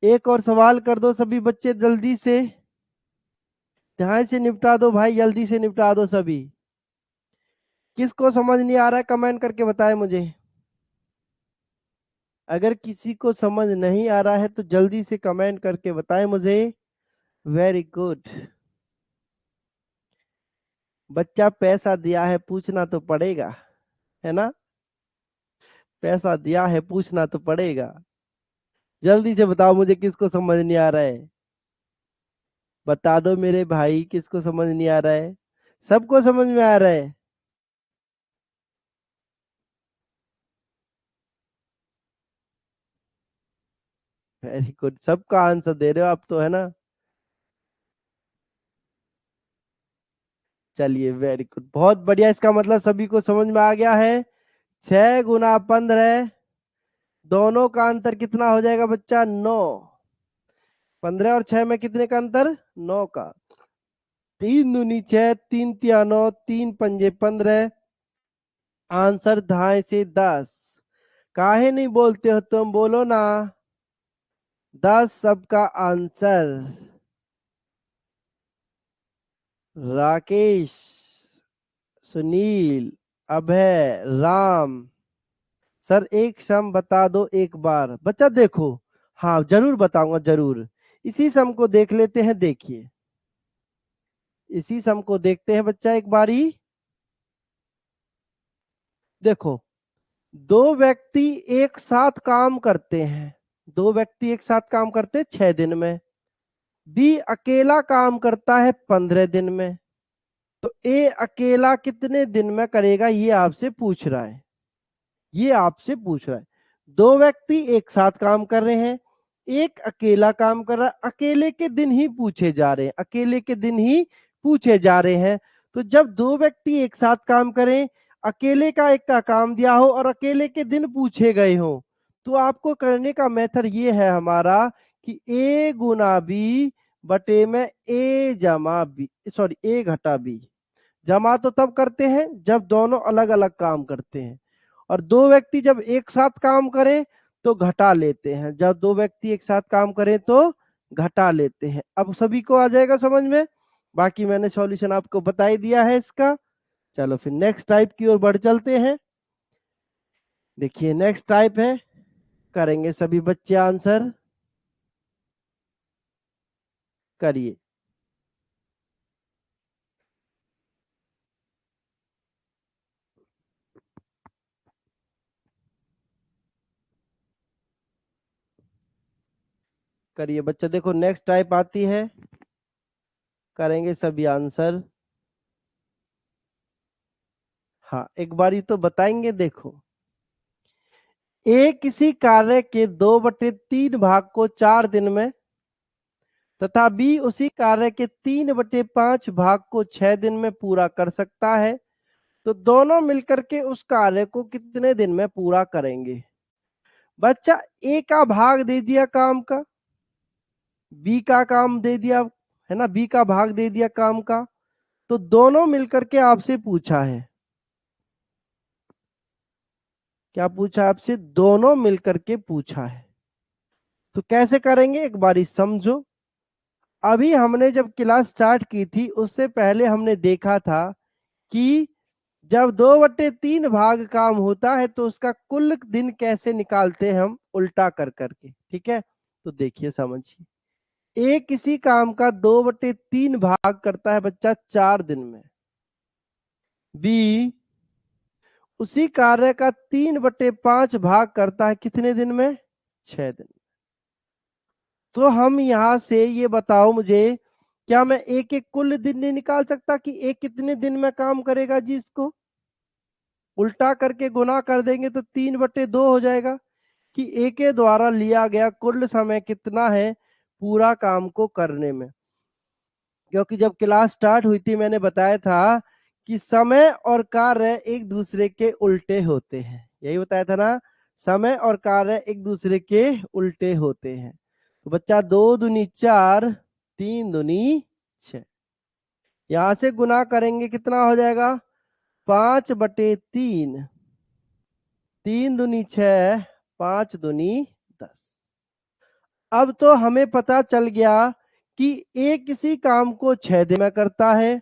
एक और सवाल कर दो सभी बच्चे जल्दी से। ध्यान से निपटा दो भाई, जल्दी से निपटा दो सभी। किसको समझ नहीं आ रहा है कमेंट करके बताए मुझे। अगर किसी को समझ नहीं आ रहा है तो जल्दी से कमेंट करके बताए मुझे। Very good. बच्चा पैसा दिया है, पूछना तो पड़ेगा, है ना? पैसा दिया है, पूछना तो पड़ेगा। जल्दी से बताओ मुझे, किसको समझ नहीं आ रहा है? बता दो मेरे भाई, किसको समझ नहीं आ रहा है? सबको समझ में आ रहा है? वेरी गुड, सबका आंसर दे रहे हो आप तो, है ना। चलिए वेरी गुड, बहुत बढ़िया। इसका मतलब सभी को समझ में आ गया है। 6 × 15, दोनों का अंतर कितना हो जाएगा बच्चा? 9। 15 और 6 में कितने का अंतर? 9 का। 3 दूनी 6, 3 तिया 9, 3 पंजे 15, आंसर 2.5 से 10। काहे नहीं बोलते हो तुम? बोलो ना। 10 सबका आंसर। राकेश, सुनील, अभय, राम। सर एक सम बता दो एक बार। बच्चा देखो, हाँ जरूर बताऊंगा, जरूर। इसी सम को देख लेते हैं, देखिए इसी सम को देखते हैं बच्चा एक बारी। देखो, दो व्यक्ति एक साथ काम करते हैं। दो व्यक्ति एक साथ काम करते हैं 6 दिन में। बी अकेला काम करता है 15 दिन में। तो ए अकेला कितने दिन में करेगा, ये आपसे पूछ रहा है। ये आपसे पूछ रहा है। दो व्यक्ति एक साथ काम कर रहे हैं, एक अकेला काम कर रहा है। अकेले के दिन ही पूछे जा रहे हैं, अकेले के दिन ही पूछे जा रहे हैं। तो जब दो व्यक्ति एक साथ काम करें, अकेले का एक का काम दिया हो और अकेले के दिन पूछे गए हो, तो आपको करने का मेथड ये है हमारा कि ए गुना बी बटे में ए जमा बी, सॉरी ए घटा बी। जमा तो तब करते हैं जब दोनों अलग अलग काम करते हैं, और दो व्यक्ति जब एक साथ काम करें तो घटा लेते हैं। जब दो व्यक्ति एक साथ काम करें तो घटा लेते हैं। अब सभी को आ जाएगा समझ में। बाकी मैंने सॉल्यूशन आपको बता ही दिया है इसका। चलो फिर नेक्स्ट टाइप की ओर बढ़ चलते हैं। देखिए नेक्स्ट टाइप है, करेंगे सभी बच्चे आंसर। करिए। करिए बच्चा, देखो नेक्स्ट टाइप आती है, करेंगे सभी आंसर। हाँ एक बारी तो बताएंगे। देखो, ए किसी कार्य के 2/3 भाग को 4 दिन में तथा बी उसी कार्य के 3/5 भाग को 6 दिन में पूरा कर सकता है, तो दोनों मिलकर के उस कार्य को कितने दिन में पूरा करेंगे? बच्चा ए का भाग दे दिया काम का, बी का काम दे दिया, है ना, बी का भाग दे दिया काम का, तो दोनों मिलकर के आपसे पूछा है। क्या पूछा आपसे? दोनों मिलकर के पूछा है। तो कैसे करेंगे एक बारी समझो। अभी हमने जब क्लास स्टार्ट की थी उससे पहले हमने देखा था कि जब 2/3 भाग काम होता है तो उसका कुल दिन कैसे निकालते हैं हम? उल्टा कर करके। ठीक है, तो देखिए समझिए। ए किसी काम का 2/3 भाग करता है बच्चा 4 दिन में। बी उसी कार्य का 3/5 भाग करता है कितने दिन में? 6 दिन। तो हम यहां से ये बताओ मुझे, क्या मैं एक एक कुल दिन नहीं निकाल सकता कि एक कितने दिन में काम करेगा जी? इसको उल्टा करके गुना कर देंगे तो 3/2 हो जाएगा कि ए के द्वारा लिया गया कुल समय कितना है पूरा काम को करने में। क्योंकि जब क्लास स्टार्ट हुई थी मैंने बताया था कि समय और कार्य एक दूसरे के उल्टे होते हैं, यही बताया था ना। समय और कार्य एक दूसरे के उल्टे होते हैं। तो बच्चा 2 दूनी 4, 3 दूनी 6, यहां से गुना करेंगे कितना हो जाएगा? 5/3, 3 दूनी 6, 5 दूनी 10। अब तो हमें पता चल गया कि ए किसी काम को 6 दिन में करता है,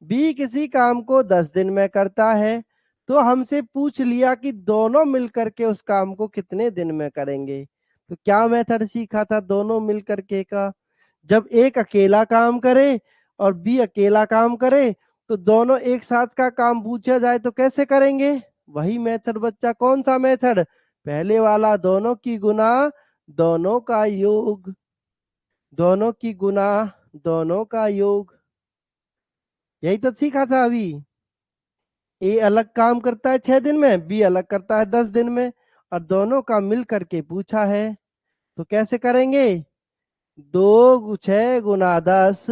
बी किसी काम को 10 दिन में करता है। तो हमसे पूछ लिया कि दोनों मिलकर के उस काम को कितने दिन में करेंगे। तो क्या मेथड सीखा था दोनों मिलकर के का? जब एक अकेला काम करे और बी अकेला काम करे तो दोनों एक साथ का काम पूछा जाए तो कैसे करेंगे? वही मेथड बच्चा। कौन सा मेथड? पहले वाला, दोनों की गुना दोनों का योग। दोनों की गुना दोनों का योग, यही तो सीखा था अभी। ए अलग काम करता है 6 दिन में, बी अलग करता है 10 दिन में, और दोनों का मिल करके पूछा है। तो कैसे करेंगे? 2 6 × 10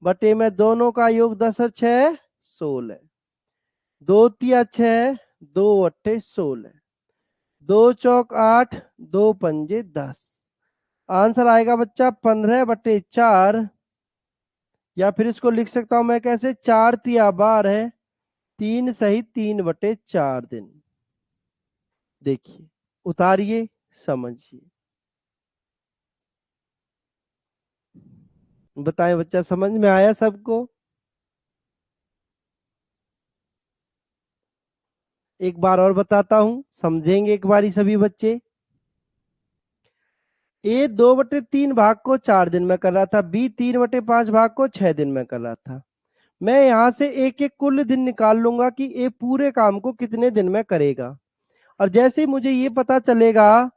बटे में दोनों का योग 10 और 6 16। 2 तिया 6, 2 अट्ठे 16, 2 चौक 8, 2 पंजे 10। आंसर आएगा बच्चा 15/4, या फिर इसको लिख सकता हूं मैं कैसे, 4 तिया 12, 3 सही 3/4 दिन। देखिए, उतारिए, समझिए, बताएं बच्चा, समझ में आया सबको? एक बार और बताता हूं, समझेंगे एक बारी सभी बच्चे। ए 2/3 भाग को 4 दिन में कर रहा था, बी 3/5 भाग को 6 दिन में कर रहा था। मैं यहाँ से एक एक कुल दिन निकाल लूंगा कि ए पूरे काम को कितने दिन में करेगा। और जैसे ही मुझे ये पता चलेगा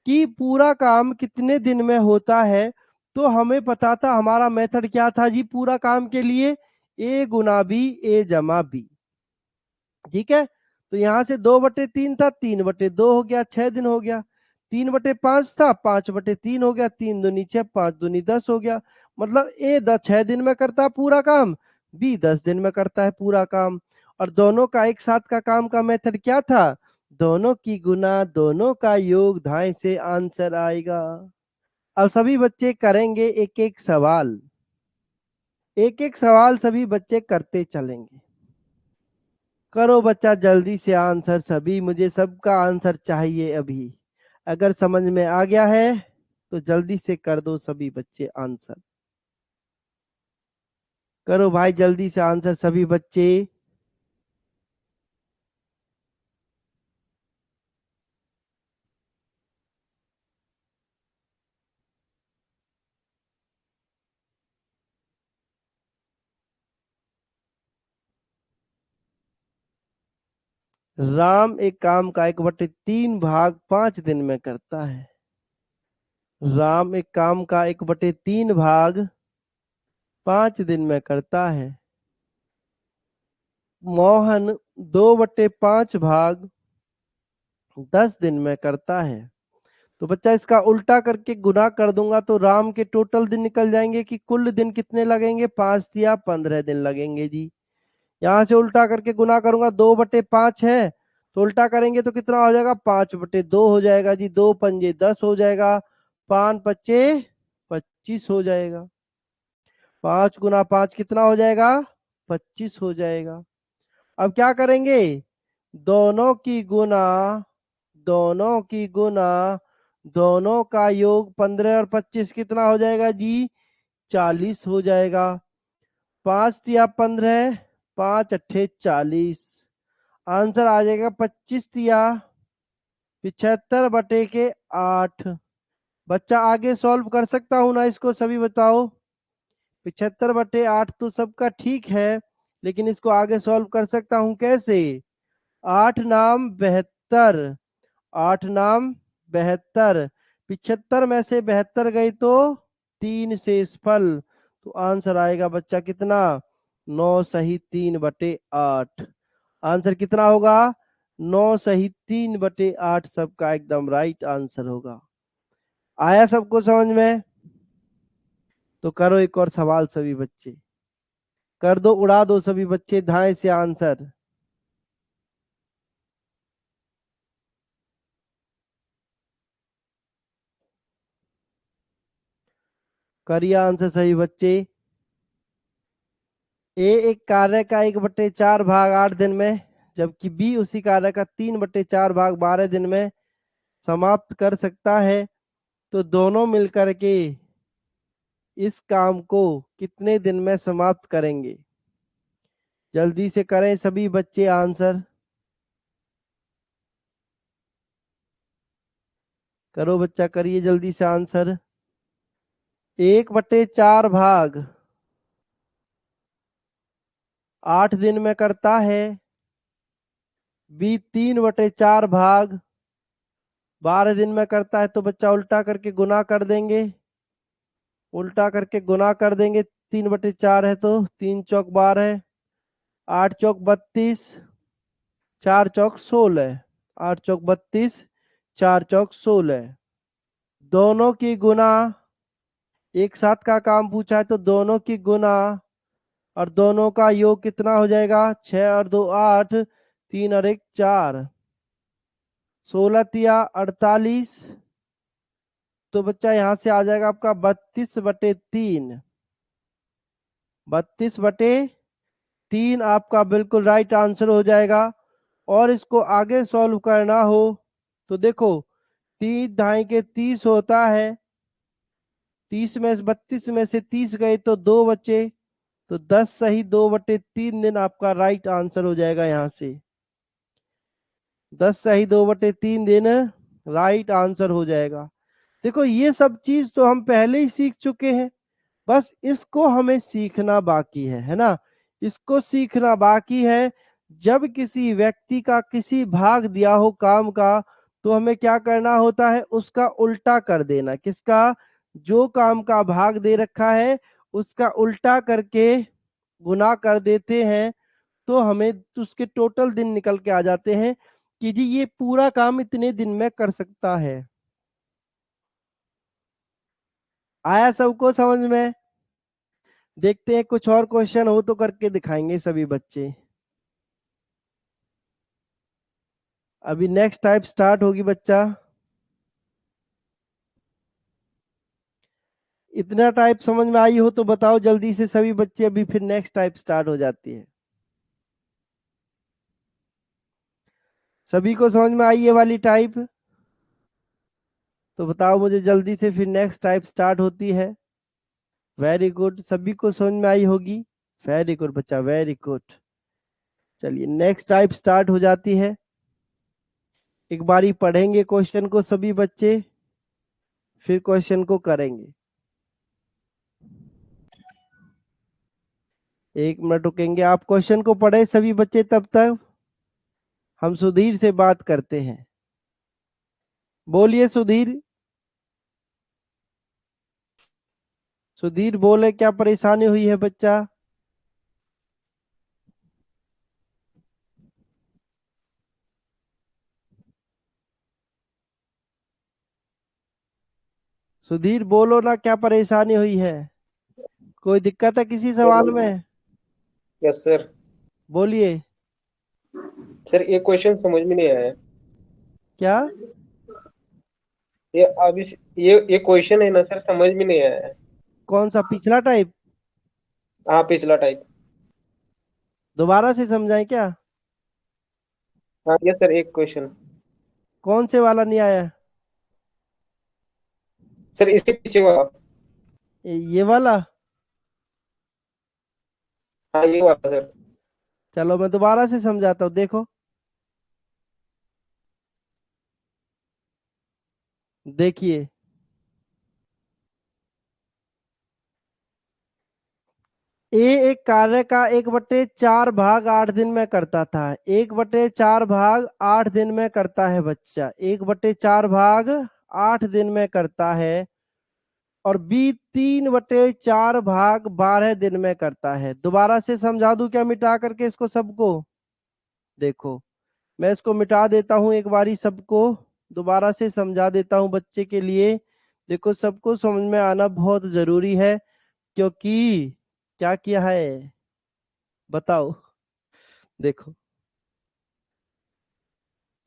कि पूरा काम कितने दिन में होता है, तो हमें पता था हमारा मेथड क्या था जी, पूरा काम के लिए ए गुना बी, ए जमा बी। ठीक है, तो यहाँ से 2/3 था, 3/2 हो गया, 6 दिन हो गया। 3/5 था, 5/3 हो गया, 3 दूनी 6, 5 दूनी 10 हो गया। मतलब ए 6 दिन में करता है पूरा काम, बी 10 दिन में करता है पूरा काम। और दोनों का एक साथ का काम का मेथड क्या था? दोनों की गुना, दोनों का योग, धाए से आंसर आएगा। अब सभी बच्चे करेंगे एक एक सवाल, एक एक सवाल सभी बच्चे करते चलेंगे। करो बच्चा जल्दी से आंसर सभी, मुझे सबका आंसर चाहिए अभी। अगर समझ में आ गया है तो जल्दी से कर दो सभी बच्चे आंसर। करो भाई जल्दी से आंसर सभी बच्चे। राम एक काम का 1/3 भाग 5 दिन में करता है। राम एक काम का 1/3 भाग 5 दिन में करता है। मोहन 2/5 भाग 10 दिन में करता है। तो बच्चा इसका उल्टा करके गुना कर दूंगा तो राम के टोटल दिन निकल जाएंगे कि कुल दिन कितने लगेंगे, 5 या 15 दिन लगेंगे जी। यहाँ से उल्टा करके गुना करूंगा, 2/5 है तो उल्टा करेंगे तो कितना हो जाएगा, 5/2 हो जाएगा जी। 2 पंजे 10 हो जाएगा, 5 पच्चे 25 हो जाएगा। 5 × 5 कितना हो जाएगा, 25 हो जाएगा। अब क्या करेंगे, दोनों की गुना, दोनों की गुना, दोनों का योग 15 और 25 कितना हो जाएगा जी, 40 हो जाएगा। 5 तिया 15, 5 अट्ठे 40। आंसर आ जाएगा 25 तिया 75/8। बच्चा आगे सॉल्व कर सकता हूं ना इसको, सभी बताओ। 75/8 तो सबका ठीक है, लेकिन इसको आगे सॉल्व कर सकता हूं कैसे? 8 नाम 72, 8 नाम 72, 75 में से 72 गई तो 3 से स्फल, तो आंसर आएगा बच्चा कितना, 9 सही 3/8। आंसर कितना होगा, 9 सही 3/8 सबका एकदम राइट आंसर होगा। आया सबको समझ में? तो करो एक और सवाल सभी बच्चे, कर दो, उड़ा दो सभी बच्चे धाए से आंसर। करिए आंसर सभी बच्चे। ए एक कार्य का 1/4 भाग 8 दिन में, जबकि बी उसी कार्य का 3/4 भाग 12 दिन में समाप्त कर सकता है, तो दोनों मिलकर के इस काम को कितने दिन में समाप्त करेंगे? जल्दी से करें सभी बच्चे आंसर। करो बच्चा, करिए जल्दी से आंसर। 1/4 भाग 8 दिन में करता है, बी 3/4 भाग 12 दिन में करता है, तो बच्चा उल्टा करके गुना कर देंगे, उल्टा करके गुना कर देंगे। 3/4 है तो 3 चौक 12, 8 चौक 32, 4 चौक 16, 8 चौक 32, 4 चौक 16। दोनों की गुना, एक साथ का काम पूछा है तो दोनों की गुना और दोनों का योग कितना हो जाएगा? 6 और 2 8, 3 और 1 4, 16 तिया 48। तो बच्चा यहाँ से आ जाएगा आपका 32/3। 32/3 आपका बिल्कुल राइट आंसर हो जाएगा। और इसको आगे सॉल्व करना हो तो देखो 3 ढाई के 30 होता है, 30 में 32 में से 30 गए तो 2 बचे, तो 10 सही 2/3 दिन आपका राइट आंसर हो जाएगा। यहाँ से 10 सही 2/3 दिन राइट आंसर हो जाएगा। देखो ये सब चीज तो हम पहले ही सीख चुके हैं, बस इसको हमें सीखना बाकी है ना? इसको सीखना बाकी है। जब किसी व्यक्ति का किसी भाग दिया हो काम का, तो हमें क्या करना होता है? उसका उल्टा कर देना। किसका? जो काम का भाग दे रखा है उसका उल्टा करके गुना कर देते हैं, तो हमें उसके टोटल दिन निकल के आ जाते हैं कि जी ये पूरा काम इतने दिन में कर सकता है। आया सबको समझ में? देखते हैं कुछ और क्वेश्चन हो तो करके दिखाएंगे सभी बच्चे। अभी नेक्स्ट टाइप स्टार्ट होगी बच्चा। इतना टाइप समझ में आई हो तो बताओ जल्दी से सभी बच्चे, अभी फिर नेक्स्ट टाइप स्टार्ट हो जाती है। सभी को समझ में आई ये वाली टाइप? तो बताओ मुझे जल्दी से, फिर नेक्स्ट टाइप स्टार्ट होती है। वेरी गुड, सभी को समझ में आई होगी। वेरी गुड बच्चा, वेरी गुड। चलिए नेक्स्ट टाइप स्टार्ट हो जाती है। एक बारी पढ़ेंगे क्वेश्चन को सभी बच्चे, फिर क्वेश्चन को करेंगे। 1 मिनट रुकेंगे, आप क्वेश्चन को पढ़े सभी बच्चे, तब तक हम सुधीर से बात करते हैं। बोलिए सुधीर। सुधीर बोले, क्या परेशानी हुई है बच्चा? सुधीर बोलो ना, क्या परेशानी हुई है? कोई दिक्कत है किसी सवाल में? Yes sir. बोलिए। सर ये क्वेश्चन समझ में नहीं आया। क्या? ये अभी ये क्वेश्चन है ना सर, समझ में नहीं आया है। कौन सा, पिछला टाइप? हाँ, पिछला टाइप। दोबारा से समझाएं क्या? हाँ यस सर, एक क्वेश्चन। कौन से वाला नहीं आया? सर इसके पीछे वाला। ये वाला? हाँ ये वाला सर। चलो मैं दोबारा से समझाता हूँ, देखो। देखिए, ए एक कार्य का 1/4 भाग 8 दिन में करता था। 1/4 भाग 8 दिन में करता है बच्चा, 1/4 भाग 8 दिन में करता है। और बी 3/4 भाग 12 दिन में करता है। दोबारा से समझा दूं क्या मिटा करके इसको सबको? देखो मैं इसको मिटा देता हूं एक बारी सबको, दोबारा से समझा देता हूं बच्चे के लिए। देखो सबको समझ में आना बहुत जरूरी है, क्योंकि क्या किया है बताओ। देखो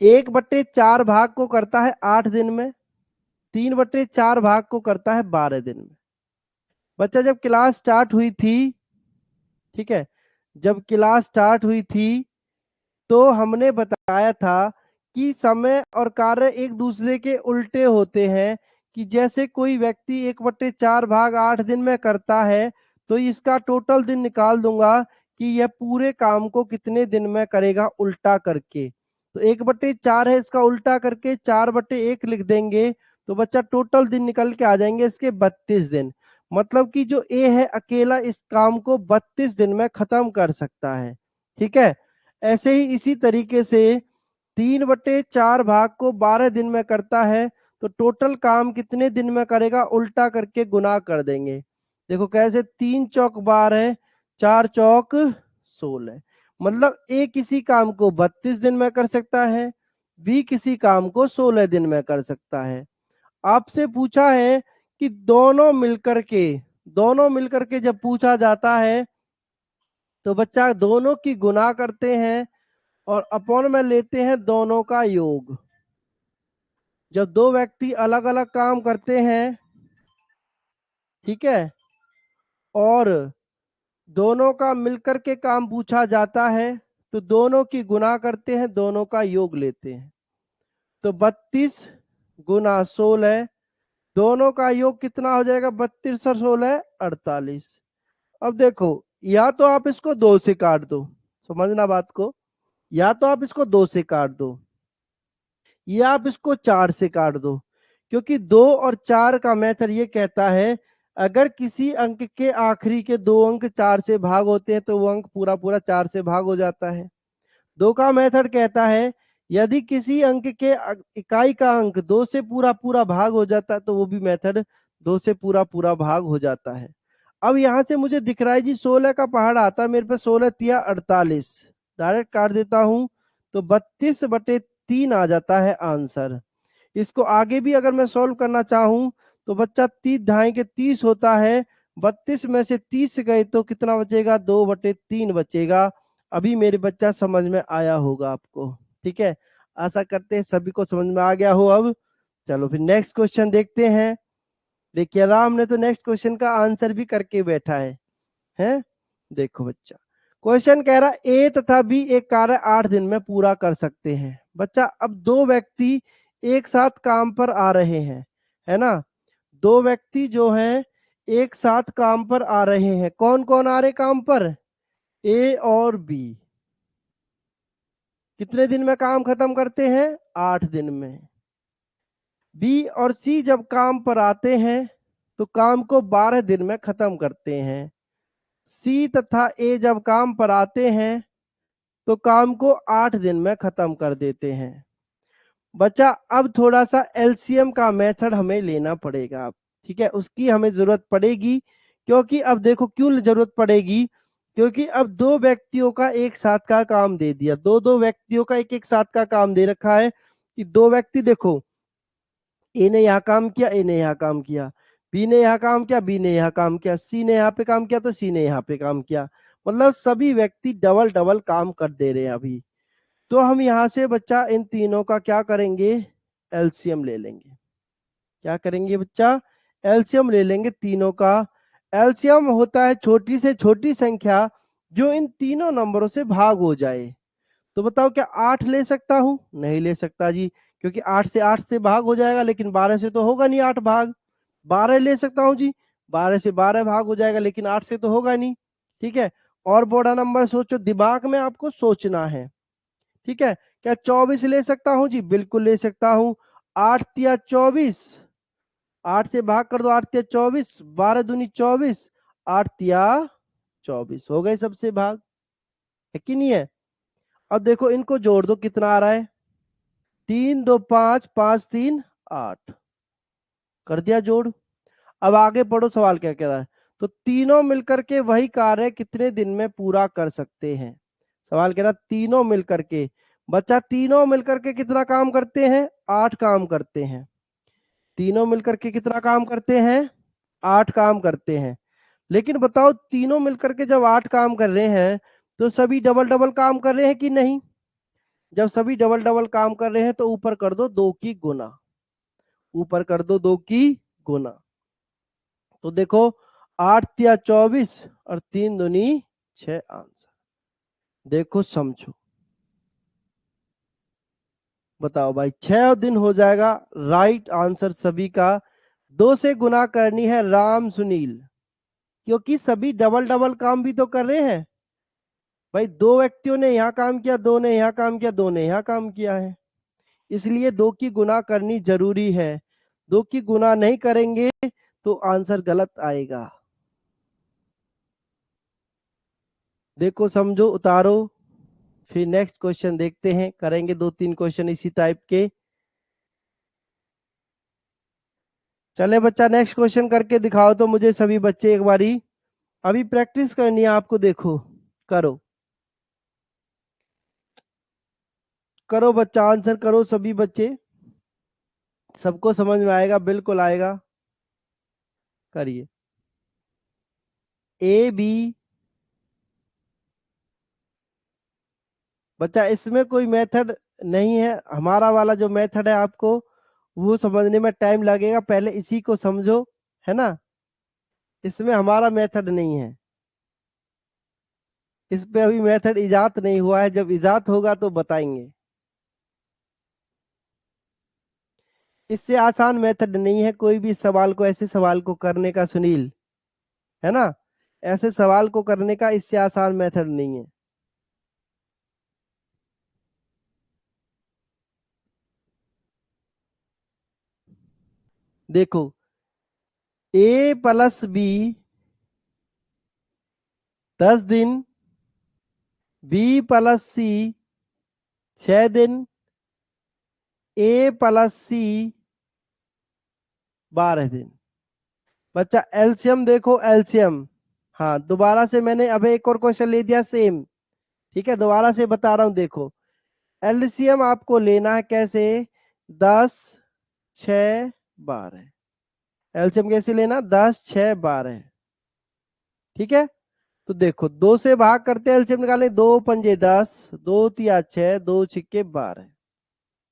1/4 भाग को करता है 8 दिन में, 3/4 भाग को करता है 12 दिन में। बच्चा जब क्लास स्टार्ट हुई थी, ठीक है, जब क्लास स्टार्ट हुई थी तो हमने बताया था कि समय और कार्य एक दूसरे के उल्टे होते हैं। कि जैसे कोई व्यक्ति 1/4 भाग 8 दिन में करता है, तो इसका टोटल दिन निकाल दूंगा कि यह पूरे काम को कितने दिन में करेगा उल्टा करके। तो 1/4 है, इसका उल्टा करके 4/1 लिख देंगे, तो बच्चा टोटल दिन निकल के आ जाएंगे इसके 32 दिन। मतलब कि जो ए है अकेला इस काम को 32 दिन में खत्म कर सकता है। ठीक है, ऐसे ही इसी तरीके से 3/4 भाग को 12 दिन में करता है, तो टोटल काम कितने दिन में करेगा उल्टा करके गुना कर देंगे। देखो कैसे, 3 चौक 12, 4 चौक 16। मतलब ए किसी काम को 32 दिन में कर सकता है, बी किसी काम को 16 दिन में कर सकता है। आपसे पूछा है कि दोनों मिलकर के जब पूछा जाता है तो बच्चा दोनों की गुना करते हैं और अपॉन में लेते हैं दोनों का योग। जब दो व्यक्ति अलग अलग काम करते हैं, ठीक है, और दोनों का मिलकर के काम पूछा जाता है तो दोनों की गुना करते हैं, दोनों का योग लेते हैं। तो 32 गुना 16, दोनों का योग कितना हो जाएगा? 32 और 16 48। अब देखो, या तो आप इसको 2 से काट दो, समझना बात को, या तो आप इसको 2 से काट दो या आप इसको 4 से काट दो, क्योंकि 2 और 4 का मेथड ये कहता है अगर किसी अंक के आखिरी के 2 अंक 4 से भाग होते हैं तो वो अंक पूरा पूरा 4 से भाग हो जाता है। 2 का मेथड कहता है यदि किसी अंक के इकाई का अंक 2 से पूरा पूरा भाग हो जाता है तो वो भी मेथड 2 से पूरा पूरा भाग हो जाता है। अब यहाँ से मुझे दिख रहा है जी 16 का पहाड़ आता है मेरे पे, 16 तिया 48, डायरेक्ट काट देता हूं तो 32/3 आ जाता है आंसर। इसको आगे भी अगर मैं सॉल्व करना चाहूं तो बच्चा 30 ढाई के 30 होता है, 32 में से 30 गए तो कितना बचेगा? 2/3 बचेगा। अभी मेरे बच्चा समझ में आया होगा आपको, ठीक है, आशा करते हैं सभी को समझ में आ गया हो। अब चलो फिर नेक्स्ट क्वेश्चन देखते हैं। देखिए राम ने तो नेक्स्ट क्वेश्चन का आंसर भी करके बैठा है? देखो बच्चा, क्वेश्चन कह रहा ए तथा बी एक कार्य 8 दिन में पूरा कर सकते हैं। बच्चा अब दो व्यक्ति एक साथ काम पर आ रहे हैं, है ना, दो व्यक्ति जो हैं एक साथ काम पर आ रहे हैं। कौन कौन आ रहे काम पर? ए और बी। कितने दिन में काम खत्म करते हैं? 8 दिन में। बी और सी जब काम पर आते हैं तो काम को 12 दिन में खत्म करते हैं। सी तथा ए जब काम पर आते हैं तो काम को 8 दिन में खत्म कर देते हैं। बच्चा अब थोड़ा सा एलसीएम का मेथड हमें लेना पड़ेगा, ठीक है, उसकी हमें जरूरत पड़ेगी। क्योंकि अब देखो क्यों जरूरत पड़ेगी, क्योंकि अब दो व्यक्तियों का एक साथ का काम दे दिया, दो व्यक्तियों का एक एक साथ का काम दे रखा है कि दो व्यक्ति, देखो ए ने यहाँ काम किया, ए ने यहाँ काम किया, बी ने यहाँ काम किया, बी ने यहाँ काम किया, सी ने यहाँ पे काम किया तो सी ने यहाँ पे काम किया, मतलब सभी व्यक्ति डबल डबल काम कर दे रहे हैं अभी। तो हम यहाँ से बच्चा इन तीनों का क्या करेंगे? एलसीएम ले लेंगे। क्या करेंगे बच्चा? एलसीएम ले लेंगे तीनों का। एलसीएम होता है छोटी से छोटी संख्या जो इन तीनों नंबरों से भाग हो जाए। तो बताओ क्या 8 ले सकता हूं? नहीं ले सकता जी, क्योंकि 8 से भाग हो जाएगा, लेकिन 12 से तो होगा नहीं 8 भाग। 12 ले सकता हूं जी, 12 से 12 भाग हो जाएगा, लेकिन 8 से तो होगा नहीं, ठीक है। और बड़ा नंबर सोचो, दिमाग में आपको सोचना है, ठीक है। क्या 24 ले सकता हूं जी? बिल्कुल ले सकता हूं। 8 तिया 24, 8 से भाग कर दो, 8 तिया 24, 12 दूनी 24, 8 तिया 24 हो गए सबसे भाग, है कि नहीं है? अब देखो इनको जोड़ दो, कितना आ रहा है? 3 2 5, 5 3 8, कर दिया जोड़। अब आगे पढ़ो, सवाल क्या कह रहा है। तो तीनों मिलकर के वही कार्य कितने दिन में पूरा कर सकते हैं? सवाल कह रहा तीनों मिलकर के। बच्चा तीनों मिलकर के कितना काम करते हैं? 8 काम करते हैं। तीनों मिलकर के कितना काम करते हैं? 8 काम करते हैं। लेकिन बताओ तीनों मिलकर के जब 8 काम कर रहे हैं तो सभी डबल डबल काम कर रहे हैं कि नहीं? जब सभी डबल डबल काम कर रहे हैं तो ऊपर कर दो 2 की गुना, ऊपर कर दो 2 की गुना। तो देखो 8 तिया 24 और 3 दूनी 6 आंसर। देखो समझो, बताओ भाई 6 दिन हो जाएगा। राइट आंसर सभी का। 2 से गुना करनी है राम सुनील, क्योंकि सभी डबल डबल काम भी तो कर रहे हैं भाई। दो व्यक्तियों ने यहाँ काम किया, दो ने यहाँ काम किया, दो ने यहाँ काम किया है, इसलिए 2 की गुना करनी जरूरी है। 2 की गुना नहीं करेंगे तो आंसर गलत आएगा। देखो समझो, उतारो, फिर नेक्स्ट क्वेश्चन देखते हैं, करेंगे 2-3 क्वेश्चन इसी टाइप के। चले बच्चा नेक्स्ट क्वेश्चन करके दिखाओ तो मुझे सभी बच्चे एक बारी, अभी प्रैक्टिस करनी है आपको, देखो करो, करो बच्चा, आंसर करो सभी बच्चे। सबको समझ में आएगा? बिल्कुल आएगा। करिए। ए बी, बच्चा इसमें कोई मेथड नहीं है, हमारा वाला जो मेथड है आपको वो समझने में टाइम लगेगा, पहले इसी को समझो, है ना। इसमें हमारा मेथड नहीं है, इस पे अभी मेथड इजाद नहीं हुआ है, जब इजाद होगा तो बताएंगे। इससे आसान मेथड नहीं है कोई भी सवाल को, ऐसे सवाल को करने का सुनील, है ना। ऐसे सवाल को करने का इससे आसान मेथड नहीं है। देखो, ए प्लस बी 10 दिन, बी प्लस सी 6 दिन, ए प्लस सी 12 दिन। बच्चा एलसीएम देखो, एलसीएम। हाँ, दोबारा से मैंने अब एक और क्वेश्चन ले दिया सेम, ठीक है, दोबारा से बता रहा हूं। देखो, एलसीएम आपको लेना है कैसे, 10 6 12। एलसीएम कैसे लेना, 10 6 12, ठीक है। तो देखो, 2 से भाग करते हैं, एलसीएम निकालें, 2 पंजे 10, 2 तिया 6, 2 छिक्के 12।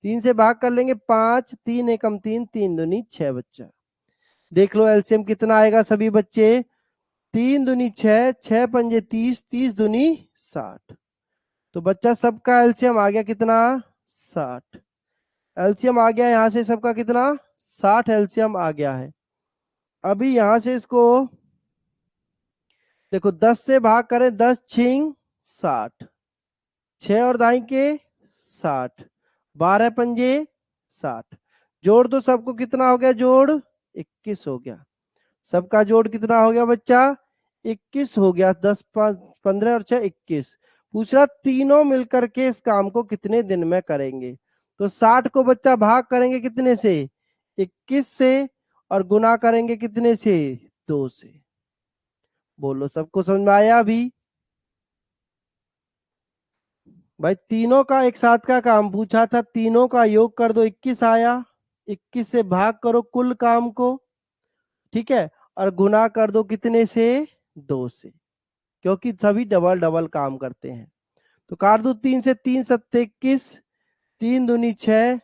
3 से भाग कर लेंगे 5, 3 एकम 3, 3 दूनी 6। बच्चा देख लो एलसीएम कितना आएगा सभी बच्चे, 3 दूनी 6, 6 पंजे 30, 30 दूनी 60। तो बच्चा सबका एलसीएम आ गया कितना, 60। एलसीएम आ गया यहां से सबका कितना, 60 एलसीएम आ गया है। अभी यहां से इसको देखो, 10 से भाग करें, 10 छिंग 60, 6 और दाई के 60, 12 पंजे 60। जोड़ दो सबको, कितना हो गया जोड़, 21 हो गया। सबका जोड़ कितना हो गया बच्चा, 21 हो गया। 10 5 15 और 6 21। पूछ रहा तीनों मिलकर के इस काम को कितने दिन में करेंगे। तो 60 को बच्चा भाग करेंगे कितने से, 21 से, और गुना करेंगे कितने से, 2 से। बोलो सबको समझ में आया अभी। भाई तीनों का एक साथ का काम पूछा था, तीनों का योग कर दो, 21 आया। 21 से भाग करो कुल काम को, ठीक है, और गुना कर दो कितने से, 2 से, क्योंकि सभी डबल डबल काम करते हैं। तो काट दो 3 से, 3 सत्ते 21, 3 दूनी 6।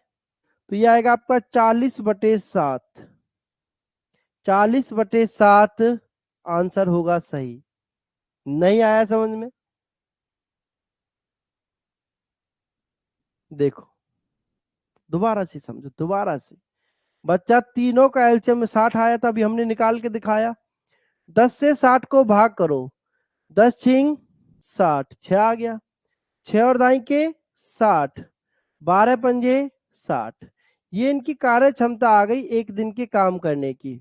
तो ये आएगा आपका 40/7। 40/7 आंसर होगा सही। नहीं आया समझ में, देखो दोबारा से समझो, दोबारा से। बच्चा तीनों का एलसीएम 60 आया था, अभी हमने निकाल के दिखाया। 10 से 60 को भाग करो, 10 छिंग 60, 6 आ गया, 6 और दाई के 60, 12 पंजे 60। ये इनकी कार्य क्षमता आ गई एक दिन के काम करने की।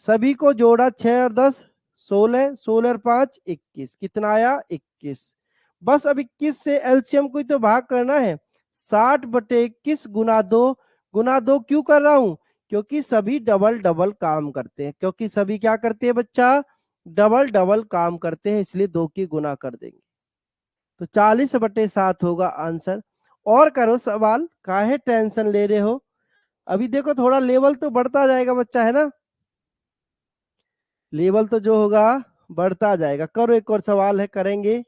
सभी को जोड़ा, 6 और 10 16, 16 और 5 21, कितना आया 21। बस अब 21 से एलसीएम को ही तो भाग करना है, 60/21 गुना 2। गुना 2 क्यों कर रहा हूं, क्योंकि सभी डबल डबल काम करते हैं, क्योंकि सभी क्या करते हैं बच्चा, डबल डबल काम करते हैं, इसलिए 2 की गुना कर देंगे। तो 40/7 होगा आंसर। और करो सवाल, काहे टेंशन ले रहे हो। अभी देखो थोड़ा लेवल तो बढ़ता जाएगा बच्चा, है ना, लेवल तो जो होगा बढ़ता जाएगा। करो एक और सवाल है, करेंगे।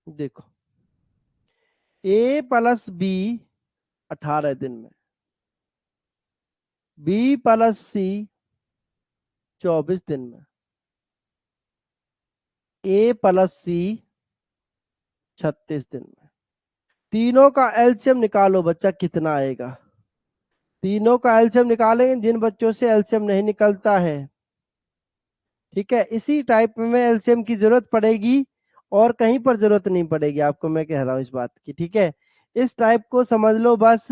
देखो, ए प्लस बी 18 दिन में, बी प्लस सी 24 दिन में, ए प्लस सी 36 दिन में। तीनों का एलसीएम निकालो बच्चा, कितना आएगा। तीनों का एलसीएम निकालेंगे, जिन बच्चों से एलसीएम नहीं निकलता है, ठीक है, इसी टाइप में एलसीएम की जरूरत पड़ेगी, और कहीं पर जरूरत नहीं पड़ेगी आपको, मैं कह रहा हूं इस बात की, ठीक है। इस टाइप को समझ लो बस,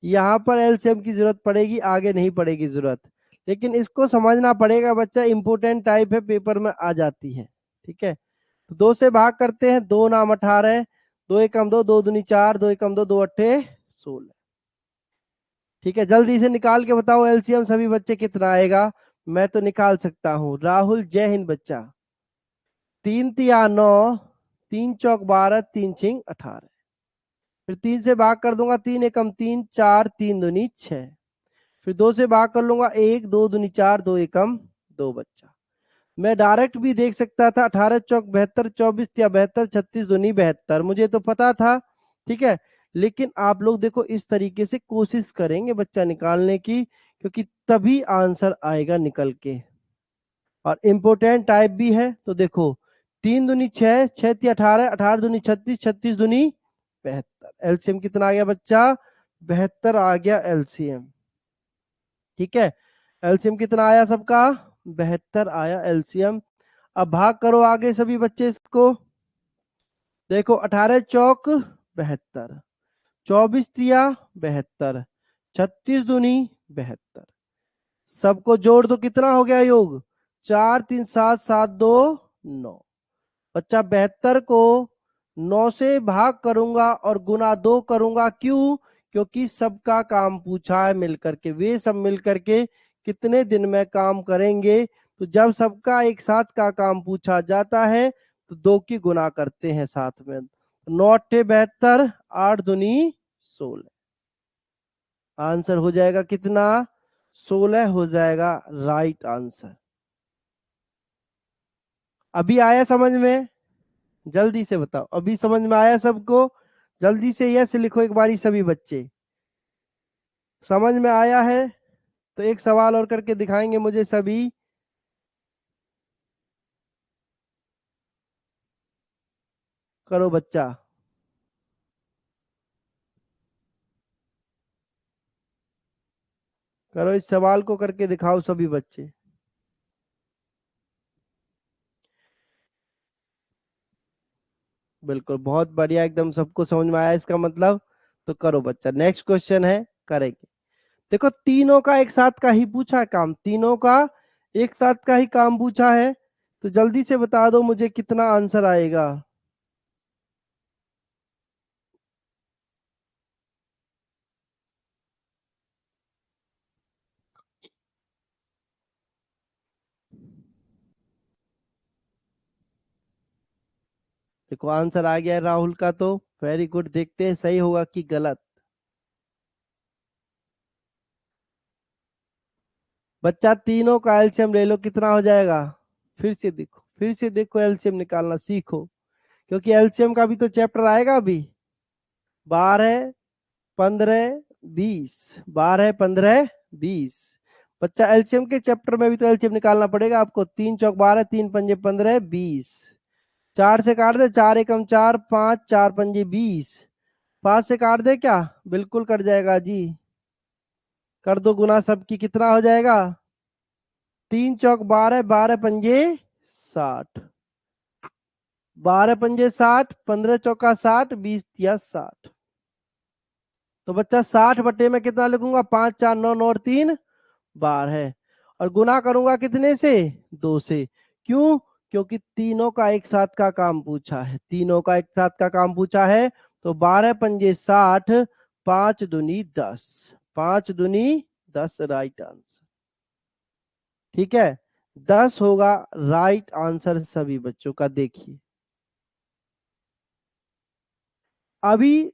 यहाँ पर एलसीएम की जरूरत पड़ेगी, आगे नहीं पड़ेगी जरूरत, लेकिन इसको समझना पड़ेगा बच्चा, इंपोर्टेंट टाइप है, पेपर में आ जाती है, ठीक है। तो 2 से भाग करते हैं, 2 नाम 18, 2 एकम 2, 2 दूनी 4, 2 एकम 2, 2 अट्ठे 16, ठीक है। जल्दी से निकाल के बताओ एलसीएम सभी बच्चे कितना आएगा। मैं तो निकाल सकता हूँ। राहुल जय हिंद बच्चा। 3 तिया 9, 3 चौक 12, 3 छिंग 18। फिर 3 से भाग कर दूंगा, 3 एकम 3, 4, 3 दूनी 6। फिर 2 से भाग कर लूंगा, 1, 2 दूनी 4, 2 एकम 2 बच्चा। मैं डायरेक्ट भी देख सकता था, 18 चौक 72, 24 या 72, 36 दूनी 72, मुझे तो पता था, ठीक है। लेकिन आप लोग देखो इस तरीके से कोशिश करेंगे बच्चा निकालने की, क्योंकि तभी आंसर आएगा निकल के। और इम्पोर्टेंट टाइप भी है, तो देखो 3 दूनी 6, 6 × 18, 18 दूनी 36, 36 दूनी 72। एलसीएम कितना आ गया बच्चा? 72 आ गया एलसीएम, ठीक है। एलसीएम कितना आया सबका? 72 आया एलसीएम। अब भाग करो आगे सभी बच्चे इसको। देखो 18 चौक 72, 24 तिया 72, 36 दूनी 72। सबको जोड़ दो, कितना हो गया योग? 4, 3, 7, 7, 2, 9। बच्चा 72 को 9 से भाग करूंगा और गुना 2 करूंगा, क्यों? क्योंकि सबका काम पूछा है मिलकर के, वे सब मिलकर के कितने दिन में काम करेंगे। तो जब सबका एक साथ का काम पूछा जाता है तो 2 की गुना करते हैं साथ में। 9 × 72, 8 दूनी 16। आंसर हो जाएगा कितना? 16 हो जाएगा राइट आंसर। अभी आया समझ में? जल्दी से बताओ, अभी समझ में आया सबको? जल्दी से यस लिखो एक बारी सभी बच्चे। समझ में आया है तो एक सवाल और करके दिखाएंगे मुझे सभी। करो बच्चा, करो, इस सवाल को करके दिखाओ सभी बच्चे। बिल्कुल, बहुत बढ़िया, एकदम सबको समझ में आया इसका मतलब। तो करो बच्चा, नेक्स्ट क्वेश्चन है, करेंगे। देखो तीनों का एक साथ का ही पूछा है काम, तीनों का एक साथ का ही काम पूछा है, तो जल्दी से बता दो मुझे कितना आंसर आएगा। देखो आंसर आ गया है राहुल का, तो वेरी गुड। देखते हैं सही होगा कि गलत। बच्चा तीनों का एलसीएम ले लो, कितना हो जाएगा? फिर से देखो, फिर से देखो, एलसीएम निकालना सीखो, क्योंकि एलसीएम का भी तो चैप्टर आएगा अभी। 12, 15, 20, 12, 15, 20। बच्चा एलसीएम के चैप्टर में भी तो एलसीएम निकालना पड़ेगा आपको। 3 चौक 12, 3 पंजे 15, 20। 4 से काट दे, 4 एकम 4, 5, 4 पंजे 20। 5 से काट दे क्या? बिल्कुल कट जाएगा जी। कर दो गुना सबकी, कितना हो जाएगा? 3 चौक 12, 12 पंजे 60, 12 पंजे 60, 15 चौका 60, 20 या 60। तो बच्चा 60 बटे में कितना लिखूंगा? 5, 4, 9, 9 और 3 12 है। और गुना करूंगा कितने से? 2 से। क्यों? क्योंकि तीनों का एक साथ का काम पूछा है, तीनों का एक साथ का काम पूछा है। तो 12 पंजे 60, 5 दूनी 10, 5 दूनी 10 राइट आंसर, ठीक है। 10 होगा राइट आंसर सभी बच्चों का। देखिए अभी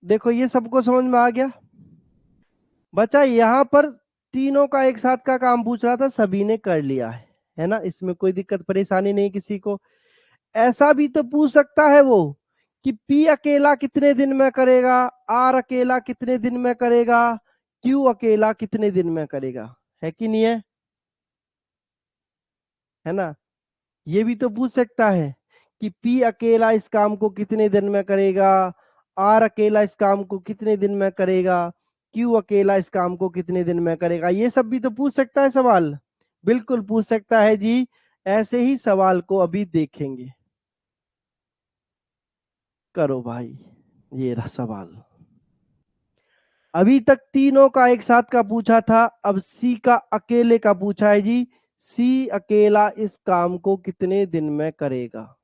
देखो, ये सबको समझ में आ गया। बच्चा यहाँ पर तीनों का एक साथ का काम पूछ रहा था, सभी ने कर लिया है ना, इसमें कोई दिक्कत परेशानी नहीं किसी को। ऐसा भी तो पूछ सकता है वो कि पी अकेला कितने दिन में करेगा, आर अकेला कितने दिन में करेगा, क्यू अकेला कितने दिन में करेगा, है कि नहीं है ना? ये भी तो पूछ सकता है कि पी अकेला इस काम को कितने दिन में करेगा, आर अकेला इस काम को कितने दिन में करेगा, क्यू अकेला इस काम को कितने दिन में करेगा। ये सब भी तो पूछ सकता है सवाल, बिल्कुल पूछ सकता है जी। ऐसे ही सवाल को अभी देखेंगे। करो भाई, ये रहा सवाल। अभी तक तीनों का एक साथ का पूछा था, अब सी का अकेले का पूछा है जी। सी अकेला इस काम को कितने दिन में करेगा,